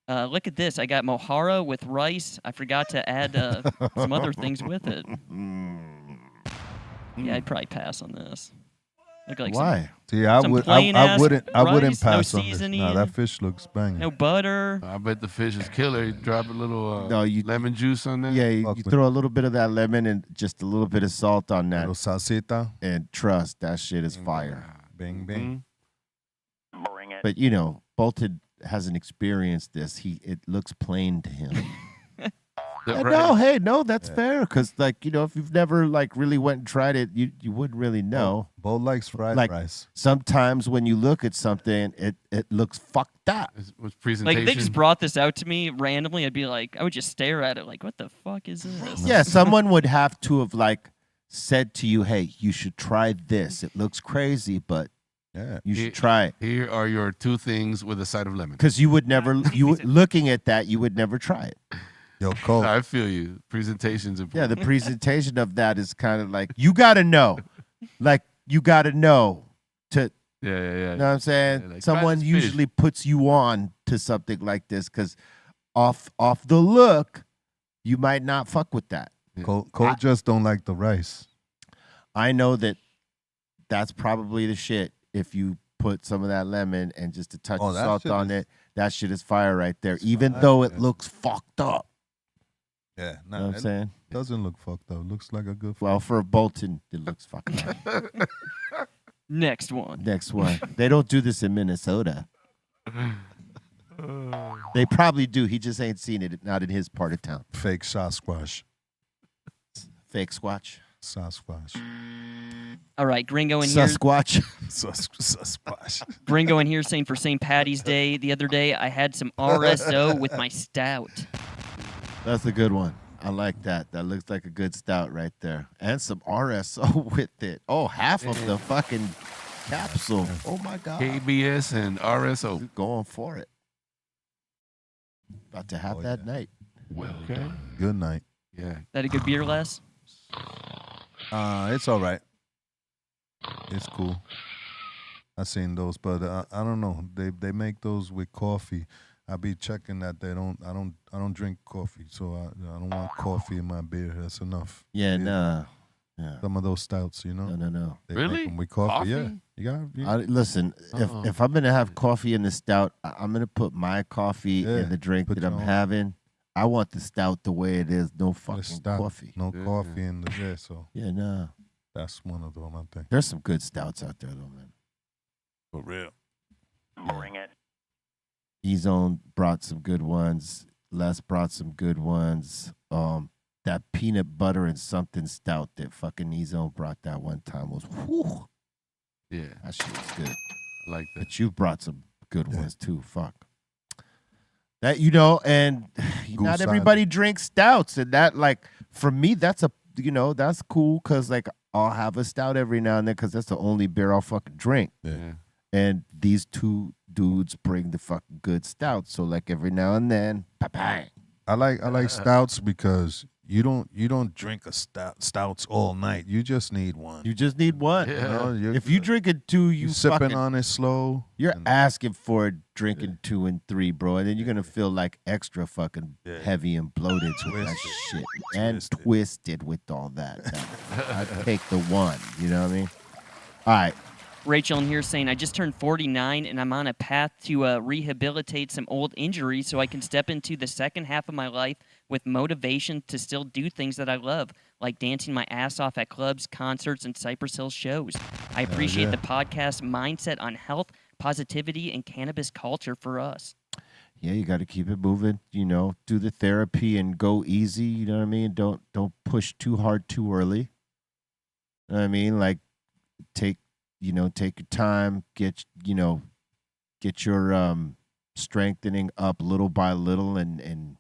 look at this. I got mohara with rice. I forgot to add some other things with it. Yeah, I'd probably pass on this. Look like Why? See, I some would. plain-ass I wouldn't rice, no pass on this. seasoning. Nah, that fish looks banging. no butter. I bet the fish is killer. You drop a little No, you- lemon juice on there. Yeah, you Fuck with- throw a little bit of that lemon and just a little bit of salt on that. Little salsita. And trust, that shit is fire. Bing, bing. Bring it. But, you know, Bolton hasn't experienced this. It looks plain to him. No, hey, no, that's fair. Because, like, you know, if you've never, like, really went and tried it, you wouldn't really know. Bo likes fried Like, rice. sometimes when you look at something, it looks fucked up. Was presentation. Like, if they just brought this out to me randomly, I'd be like, I would just stare at it like, what the fuck is this? Yeah, someone would have to have, like, said to you, hey, you should try this. It looks crazy, but Yeah. you should try it. Here are your two things with a side of lemon. Because you would never, looking at that, you would never try it. Yo, Colt. I feel you. Presentation's Yeah, important. the presentation of that is kind of like, you got to know. Like, you got to know to, Yeah. you know what I'm saying? Yeah, like, Someone try this fish. usually puts you on to something like this because off the look, you might not fuck with that. Colt just don't like the rice. I know that's probably the shit if you put some of that lemon and just a touch Oh, of that salt shit on is- it. That shit is fire right there, It's even fire, though it yeah. looks fucked up. Yeah. You know Nah, what I'm it saying? doesn't look fucked up. Looks like a good Well, for Bolton, it looks fucked up. Next one. Next one. They don't do this in Minnesota. They probably do. He just ain't seen it, not in his part of town. fake Sasquatch. Fake Squatch. Sasquatch. All right, Gringo in here. Sasquatch. Sasquatch. Gringo in here saying for St. Patty's Day the other day, I had some RSO with my stout. That's a good one. I like that. That looks like a good stout right there. And some RSO with it. Oh, half of the fucking capsule. Oh, my God. KBS and RSO. Going for it. About to have Oh, that yeah. night. Okay. Good night. Yeah. That a good beer, Les? It's all right. It's cool. I seen those, but I don't know. They make those with coffee. I be checking that I don't drink coffee, so I don't want coffee in my beer. That's enough. Yeah, nah. Yeah. Some of those stouts, you know. No. They Really? make them with coffee. Yeah. Coffee? You got. Listen, Uh-oh. if I'm gonna have coffee in the stout, I'm gonna put my coffee Yeah, in the drink put that I'm your own. having. I want the stout the way it is, no fucking stout. coffee. No Yeah. coffee in the beer, so Yeah, nah. that's one of them. I think. There's some good stouts out there though, man. For real. Bring it. E-Zone brought some good ones. Les brought some good ones. That peanut butter and something stout that fucking E-Zone brought that one time was whew. Yeah. That shit was good. I like that. But you brought some good ones too. Fuck. That and not Goose everybody drinks stouts, and that like for me that's that's cool because like I'll have a stout every now and then because that's the only beer I'll fucking drink. Yeah. And these two dudes bring the fucking good stout, so like every now and then, Popeye. I like stouts because you don't drink a stouts all night. You just need one. You just need one. Yeah. You know, If you drink it 2, you sipping fucking, on it slow. you're and- asking for it drinking 2 and 3, bro, and then you're gonna feel like extra fucking Yeah. heavy and bloated with that Twisted. shit and twisted with all that. I take the one. You know what I mean? All right. Rachel in here saying, I just turned 49 and I'm on a path to rehabilitate some old injuries so I can step into the second half of my life with motivation to still do things that I love, like dancing my ass off at clubs, concerts, and Cypress Hill shows. I appreciate yeah. the podcast mindset on health, positivity, and cannabis culture for us. Yeah, you got to keep it moving. You know, do the therapy and go easy. You know what I mean? Don't push too hard too early. You know what I mean? Like, take your time. Get your strengthening up little by little and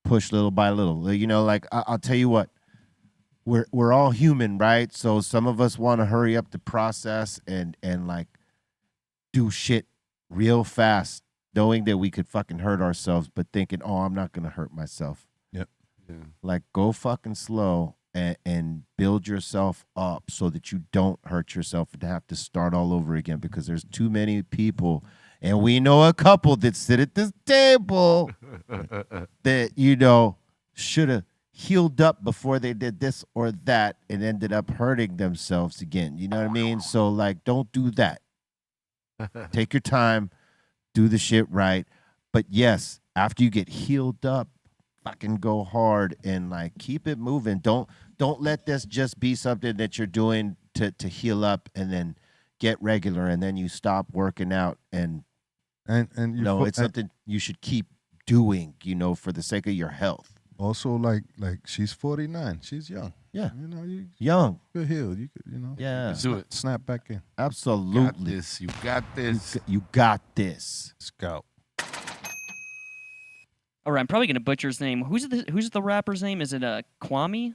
push little by little. You know, like I'll tell you what. We're all human, right? So some of us want to hurry up the process and like do shit real fast, knowing that we could fucking hurt ourselves, but thinking, oh, I'm not gonna hurt myself. Yep. Yeah. Like, go fucking slow and build yourself up so that you don't hurt yourself and have to start all over again, because there's too many people, and we know a couple that sit at this table that, you know, should have healed up before they did this or that and ended up hurting themselves again. You know what I mean? So, like, don't do that. Take your time, do the shit right. But yes, after you get healed up, fucking go hard and like keep it moving. Don't let this just be something that you're doing to heal up and then get regular and then you stop working out and you no, it's something you should keep doing, you know, for the sake of your health. Also, like she's 49. She's young. Yeah. You know, you Young. could heal. You could, you know. Yeah. Do it. Snap back in. Absolutely. You got this. You got this. Scout. All right, I'm probably gonna butcher his name. Who's the rapper's name? Is it Kwame?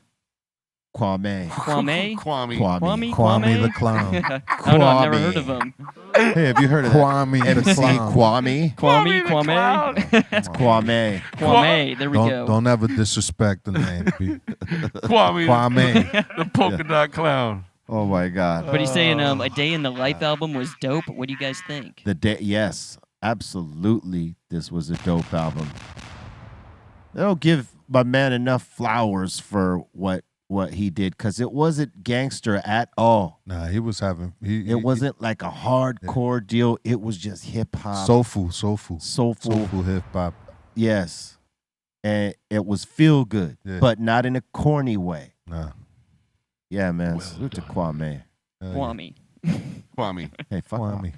Kwame. Kwame? Kwame. Kwame? Kwame the Clown. I don't know, I've never heard of him. Hey, have you heard of Kwame that? the MC Clown. Kwame? Kwame? It's Kwame. Kwame, there we go. Don't ever disrespect the name. Kwame. Kwame. The polka dot clown. Oh my God. But he's saying A Day in the Life album was dope. What do you guys think? Yes, absolutely. This was a dope album. They don't give my man enough flowers for what he did, because it wasn't gangster at all. Nah, he was having. It wasn't like a hardcore deal. It was just hip hop. Soulful hip hop. Yes. And it was feel good, Yeah. but not in a corny way. Nah. Yeah, man. Salute to Kwame. Kwame. Kwame. Hey, fuck off. Kwame.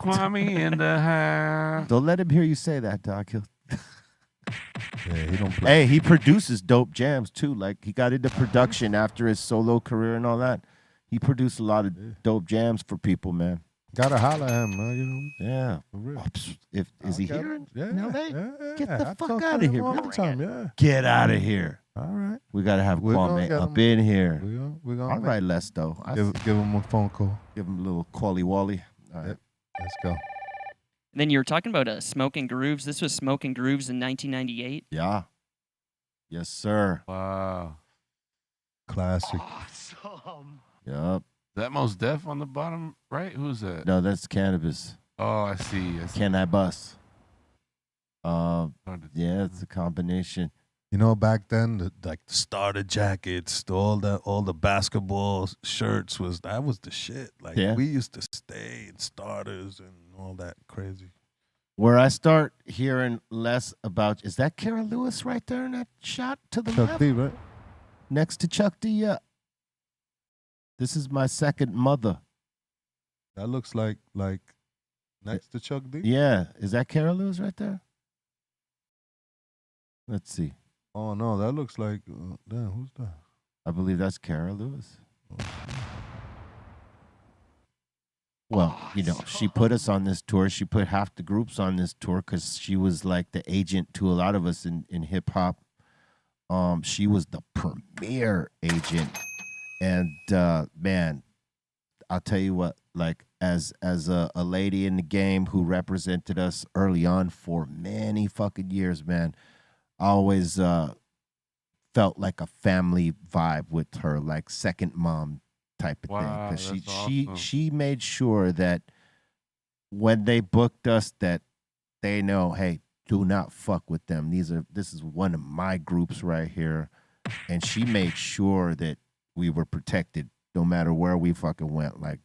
Kwame in the house. Don't let him hear you say that, dog. Yeah, he don't play. Hey, he produces dope jams too. Like, he got into production after his solo career and all that. He produced a lot of dope jams for people, man. Gotta holler at him, man. You know. Yeah. For real. Is he I'll get here? him. Yeah. in LA? Yeah, Get yeah. the I fuck talk to out of him here, all bro. the time. Yeah. Get out of here. All right. We gotta have We're gonna Kwame get up him. in here. We're gonna All right, Lesto. give him a phone call. Give him a little Qually Wally. All right. Yep. Let's go. And then you were talking about Smoking Grooves. This was Smoking Grooves in 1998. Yeah. Yes, sir. Wow. Classic. Yup. That Most Def on the bottom right? Who's that? No, that's Cannabis. Oh, I see. Can I bust? Hard to Yeah, it's a combination. You know, back then, the starter jackets, all the basketball shirts that was the shit. Like Yeah. we used to stay in starters and all that crazy. Where I start hearing less about, is that Kara Lewis right there in that shot to the Chuck left? D, right? Next to Chuck D, yeah. This is my second mother. That looks like next to Chuck D. Yeah. Is that Kara Lewis right there? Let's see. Oh no, that looks like damn. Who's that? I believe that's Kara Lewis. Well, you know, she put us on this tour. She put half the groups on this tour because she was like the agent to a lot of us in hip hop. She was the premier agent. And man, I'll tell you what, like as a lady in the game who represented us early on for many fucking years, man, always felt like a family vibe with her, like second mom type of thing. Wow, Because that's she awesome. she made sure that when they booked us, that they know, hey, do not fuck with them. This is one of my groups right here, and she made sure that we were protected no matter where we fucking went. Like,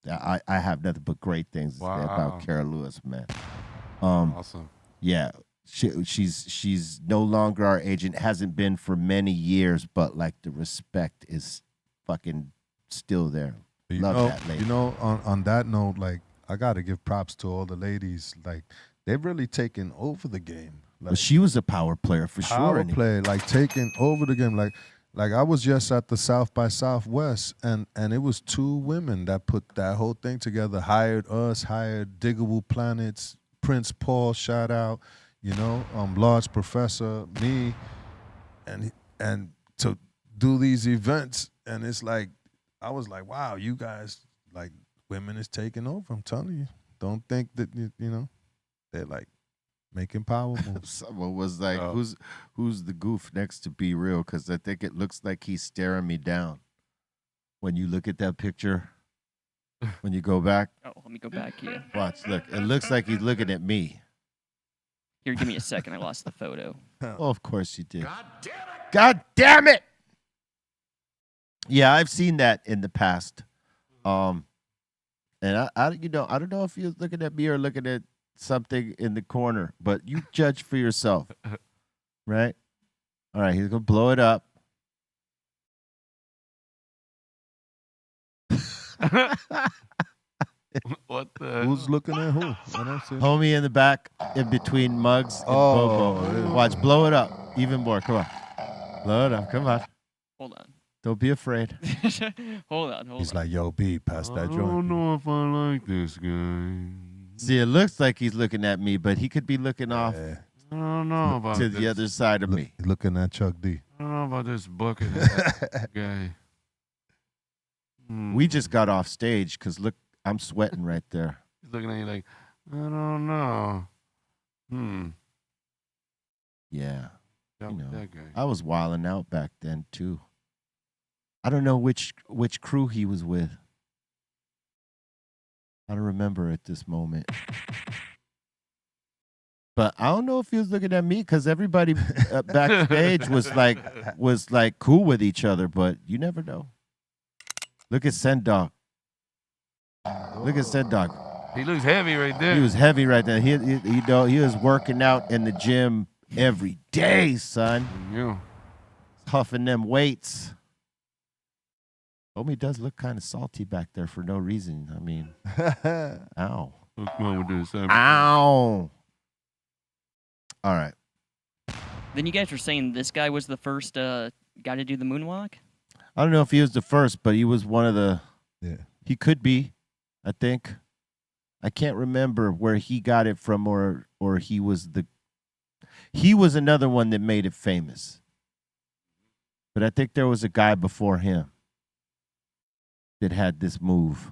I have nothing but great things to say Wow. about Kara Lewis, man. Awesome. Yeah, she's no longer our agent. Hasn't been for many years, but like the respect is fucking still there. You Love know, that lady. you know, on that note, like I gotta give props to all the ladies. Like they've really taken over the game. Like, But she was a power player for sure. power and play, like taking over the game. Like I was just at the South by Southwest, and it was 2 women that put that whole thing together. Hired us, hired Diggable Planets, Prince Paul, shout out, you know, Large Professor, me, and to do these events, and it's like I was like, wow, you guys, like women is taking over. I'm telling you, don't think that you know they're like making power moves. Someone was like, Oh. "Who's the goof next to Be Real?" Because I think it looks like he's staring me down. When you look at that picture, when you go back, Oh, let me go back here. watch. Look, it looks like he's looking at me. Here, give me a second. I lost the photo. Oh, of course you did. God damn it! Yeah, I've seen that in the past. And I don't know if he was looking at me or looking at something in the corner, but you judge for yourself, right? All right, he's gonna blow it up. What the? Who's looking at who? I don't see. Homie in the back, in between Muggs and Oh, Bobo. yeah. Watch, blow it up even more. Come on, blow it up. Come on, Hold on. don't be afraid. Hold on. Hold He's on. like, yo, B, pass that I joint. don't know if I like this guy. See, it looks like he's looking at me, but he could be looking off Yeah. I don't know about to this. the other side of me. He's looking at Chuck D. I don't know about this bucket guy. We just got off stage because look, I'm sweating right there. He's looking at you like, I don't know. Yeah, That, you know, that guy. I was wilding out back then too. I don't know which crew he was with. I don't remember at this moment. But I don't know if he was looking at me because everybody backstage was like cool with each other. But you never know. Look at Sendog. Look at Sendog. He looks heavy right there. He was heavy right there. He was working out in the gym every day, son. Yeah. Huffing them weights. Homie does look kind of salty back there for no reason. I mean, ow. Come on with this. Ow. All right. Then you guys were saying this guy was the first guy to do the moonwalk? I don't know if he was the first, but he was one of the. Yeah. He could be, I think. I can't remember where he got it from, or he was the. He was another one that made it famous. But I think there was a guy before him that had this move.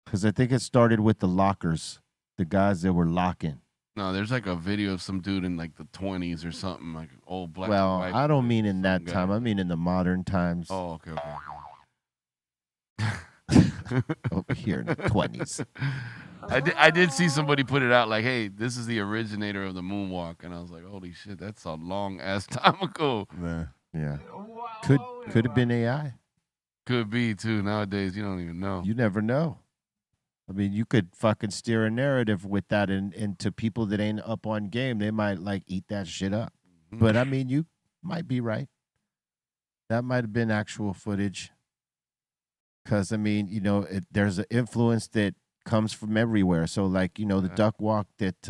Because I think it started with the lockers, the guys that were locking. No, there's like a video of some dude in like the 20s or something, like old black. Well, and white. I don't mean in Some that guy. time. I mean in the modern times. Oh, okay. Over here in the 20s. I did see somebody put it out like, hey, this is the originator of the moonwalk. And I was like, holy shit, that's a long ass time ago. Yeah. Could have been AI. Could be too. Nowadays, you don't even know. You never know. I mean, you could fucking steer a narrative with that, and to people that ain't up on game, they might like eat that shit up. Mhm. But I mean, you might be right. That might have been actual footage. Because I mean, you know, there's an influence that comes from everywhere. So like, you know, the duck walk that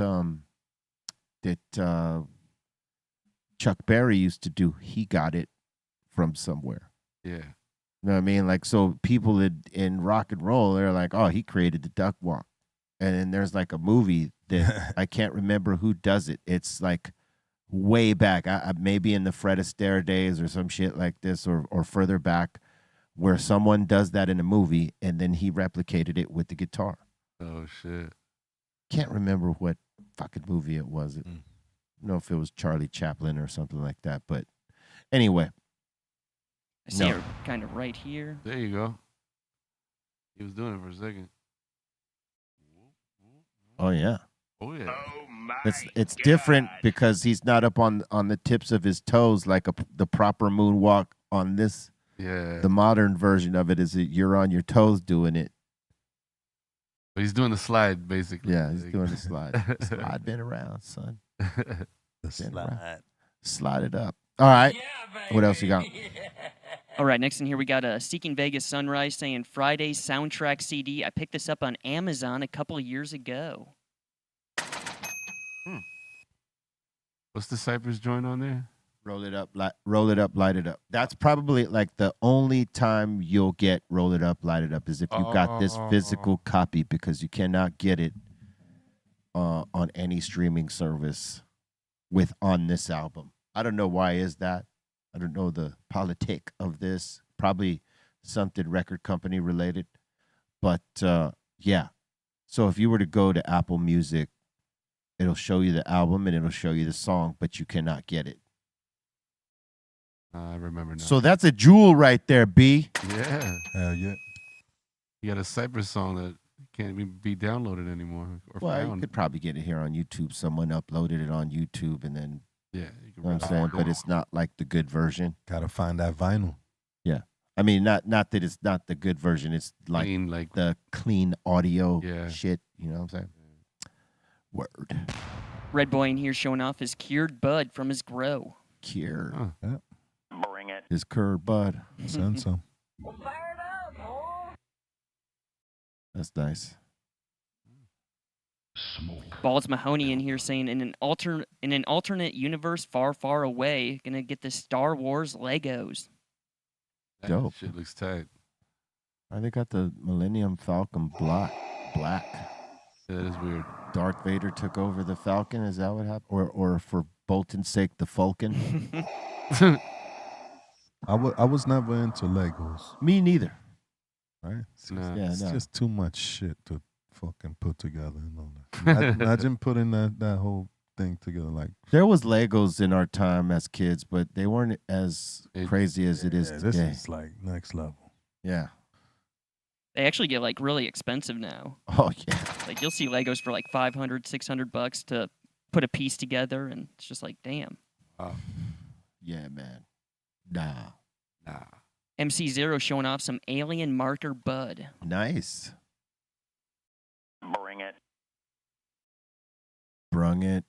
Chuck Berry used to do, he got it from somewhere. Yeah. You know what I mean? Like, so people in rock and roll, they're like, oh, he created the duck walk. And then there's like a movie that I can't remember who does it. It's like way back, maybe in the Fred Astaire days or some shit like this, or further back, where someone does that in a movie and then he replicated it with the guitar. Oh, shit. Can't remember what fucking movie it was. don't know if it was Charlie Chaplin or something like that, but anyway. I see her kind of right here. There you go. He was doing it for a second. Oh yeah. Oh yeah. It's different because he's not up on the tips of his toes like the proper moonwalk on this. Yeah. The modern version of it is that you're on your toes doing it. But he's doing the slide basically. Yeah, he's doing the slide. Slide been around, son. The slide. Slide it up. All right. What else you got? All right, next in here we got Seeking Vegas Sunrise saying Friday soundtrack CD. I picked this up on Amazon a couple of years ago. What's the Cypress joint on there? Roll it up, light it up. That's probably like the only time you'll get Roll It Up, Light It Up is if you got this physical copy because you cannot get it on any streaming service on this album. I don't know why is that. I don't know the politic of this. Probably something record company related. But yeah. So if you were to go to Apple Music, it'll show you the album and it'll show you the song, but you cannot get it. I remember now. So that's a jewel right there, B. Yeah. Hell yeah. You got a Cypress song that can't even be downloaded anymore. Or Well, found. you could probably get it here on YouTube. Someone uploaded it on YouTube and then, Yeah. you know what I'm saying? But it's not like the good version. Gotta find that vinyl. Yeah. I mean, not that it's not the good version. It's like, Clean, like the clean audio Yeah. shit. You know what I'm saying? Word. Red Boy in here showing off his cured bud from his grow. Cure. Huh. Bring it. His curd bud. Send some. That's nice. Balls Mahoney in here saying in an alternate universe far, far away, gonna get the Star Wars Legos. That Dope. shit looks tight. They got the Millennium Falcon black. Yeah, that is weird. Darth Vader took over the Falcon. Is that what happened? Or for Bolton's sake, the Falcon? I was never into Legos. Me neither. Right? Nah. Yeah, It's no. just too much shit to fucking put together and all that. Imagine putting that whole thing together. Like, There was Legos in our time as kids, but they weren't as crazy as it is yeah, today. this is like next level. Yeah. They actually get like really expensive now. Oh yeah. Like you'll see Legos for like $500, $600 to put a piece together, and it's just like, damn. Yeah, man. Nah. MC Zero showing off some alien marker bud. Nice. Bring it. Brung it.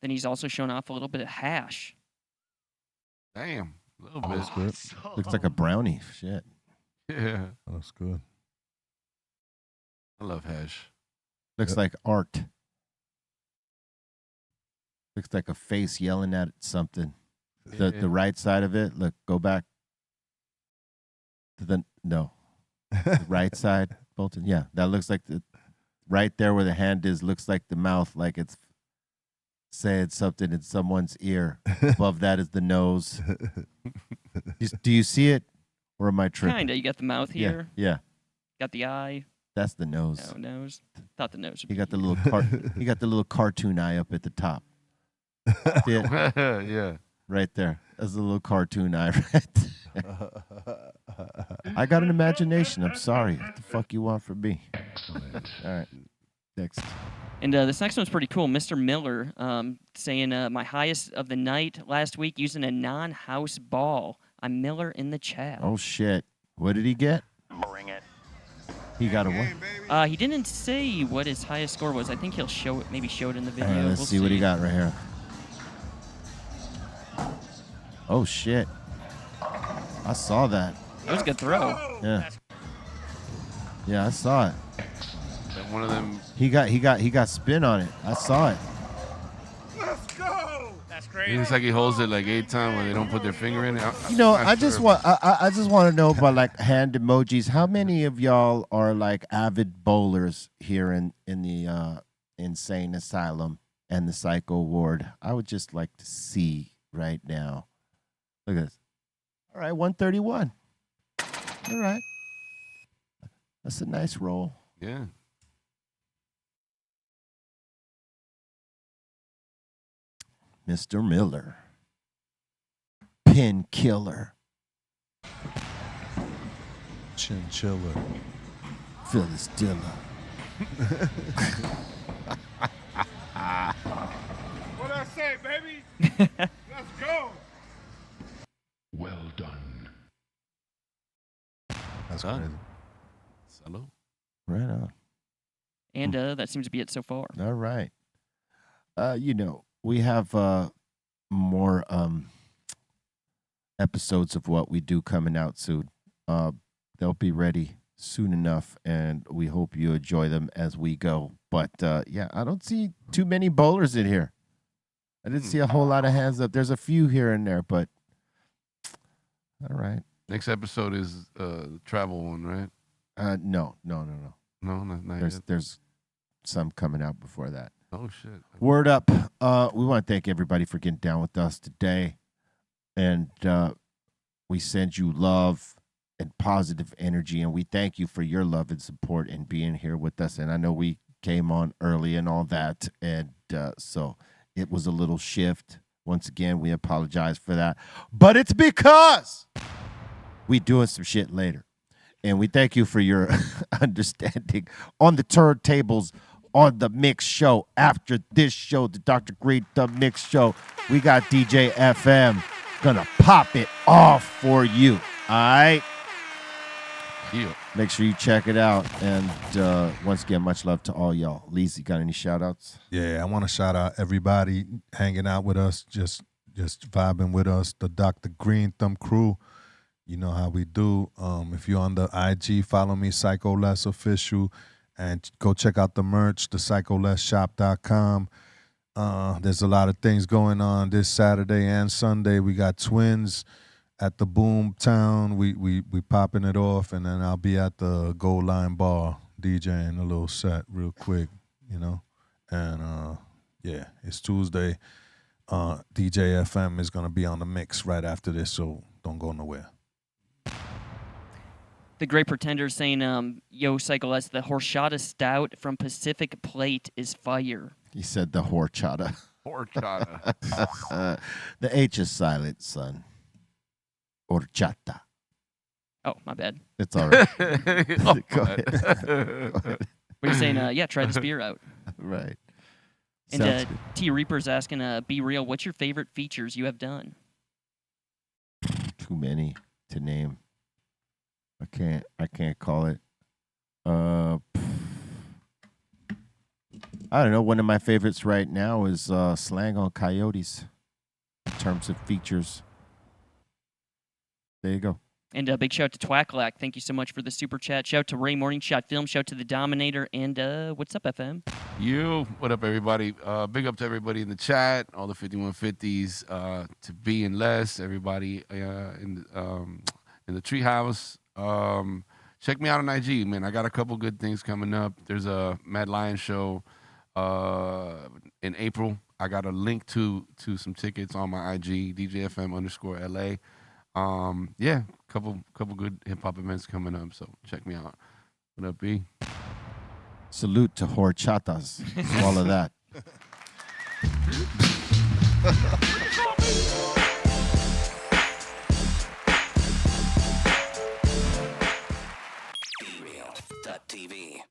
Then he's also showing off a little bit of hash. Damn. A little bit. That's good. Looks like a brownie. Shit. Yeah. That's good. I love hash. Looks Yep. like art. Looks like a face yelling at something. The right side of it. Look, go back. To the right side, Bolton. Yeah, that looks like the right there where the hand is. Looks like the mouth, like it's saying something in someone's ear. Above that is the nose. Do you see it, or am I tripping? Kinda. You got the mouth Yeah, here. yeah. Got the eye. That's the nose. No nose. Thought the nose would He be got the here. little he got the little cartoon eye up at the top. See it? Yeah. Right there. That's a little cartoon eye right there. I got an imagination. I'm sorry. What the fuck you want from me? Excellent. All right. Next. And this next one's pretty cool. Mr. Miller saying, my highest of the night last week using a non-house ball. I'm Miller in the chat. Oh, shit. What did he get? Bring it. He got a what? He didn't say what his highest score was. I think he'll show it, maybe show it in the video. All right, let's We'll see what he got right here. Oh, shit. I saw that. It was a good throw. Yeah. Yeah, I saw it. That one of them. He got spin on it. I saw it. Let's go. That's It looks like he holds it like 8 times when they don't put their finger in it. You know, I'm not I just sure. want I just want to know about like hand emojis. How many of y'all are like avid bowlers here in the insane asylum and the psycho ward? I would just like to see right now. Look at this. All right, 131. All right. That's a nice roll. Yeah. Mr. Miller. Pin Killer. Chinchilla. Phyllis Diller. What I say, baby? Let's go. Well done. That's Huh? crazy. Hello. Right on. And that seems to be it so far. All right. We have more episodes of what we do coming out soon. They'll be ready soon enough, and we hope you enjoy them as we go. But I don't see too many bowlers in here. I didn't see a whole lot of hands up. There's a few here and there, but all right. Next episode is the travel one, right? No. No, not yet. There's some coming out before that. Oh shit. Word up. We want to thank everybody for getting down with us today. And we send you love and positive energy. And we thank you for your love and support and being here with us. And I know we came on early and all that. And so it was a little shift. Once again, we apologize for that. But it's because we doing some shit later. And we thank you for your understanding on the turntables on the mix show. After this show, the Dr. Greenthumb mix show, we got DJ FM gonna pop it off for you. All right? Yeah. Make sure you check it out. And once again, much love to all y'all. Lizzie, got any shout outs? Yeah, I want to shout out everybody hanging out with us, just vibing with us, the Dr. Greenthumb crew. You know how we do. If you're on the IG, follow me, Psycho Less Official, and go check out the merch, the psycholessshop.com. There's a lot of things going on this Saturday and Sunday. We got Twins at the Boom Town. We popping it off, and then I'll be at the Gold Line Bar DJing a little set real quick, And it's Tuesday. DJ FM is gonna be on the mix right after this, so don't go nowhere. The Great Pretender saying, yo, Psycho S, the horchata stout from Pacific Plate is fire. He said the horchata. Horchata. The H is silent, son. Horchata. Oh, my bad. It's all right. Oh, Go ahead. We're saying, try this beer out. Right. And Sounds good. T Reaper's asking, Be Real, what's your favorite features you have done? Too many to name. I can't call it. I don't know. One of my favorites right now is Slang on Coyotes in terms of features. There you go. And a big shout out to Twackalack. Thank you so much for the super chat. Shout out to Ray Morningshot Film. Shout out to the Dominator. And what's up, FM? What up, everybody? Big up to everybody in the chat, all the 5150s, to B and Les, everybody in the treehouse. Check me out on IG, man. I got a couple good things coming up. There's a Mad Lion show in April. I got a link to some tickets on my IG, DJFM_LA. Couple good hip hop events coming up. So check me out. What up, B? Salute to horchatas. All of that. BREALTV.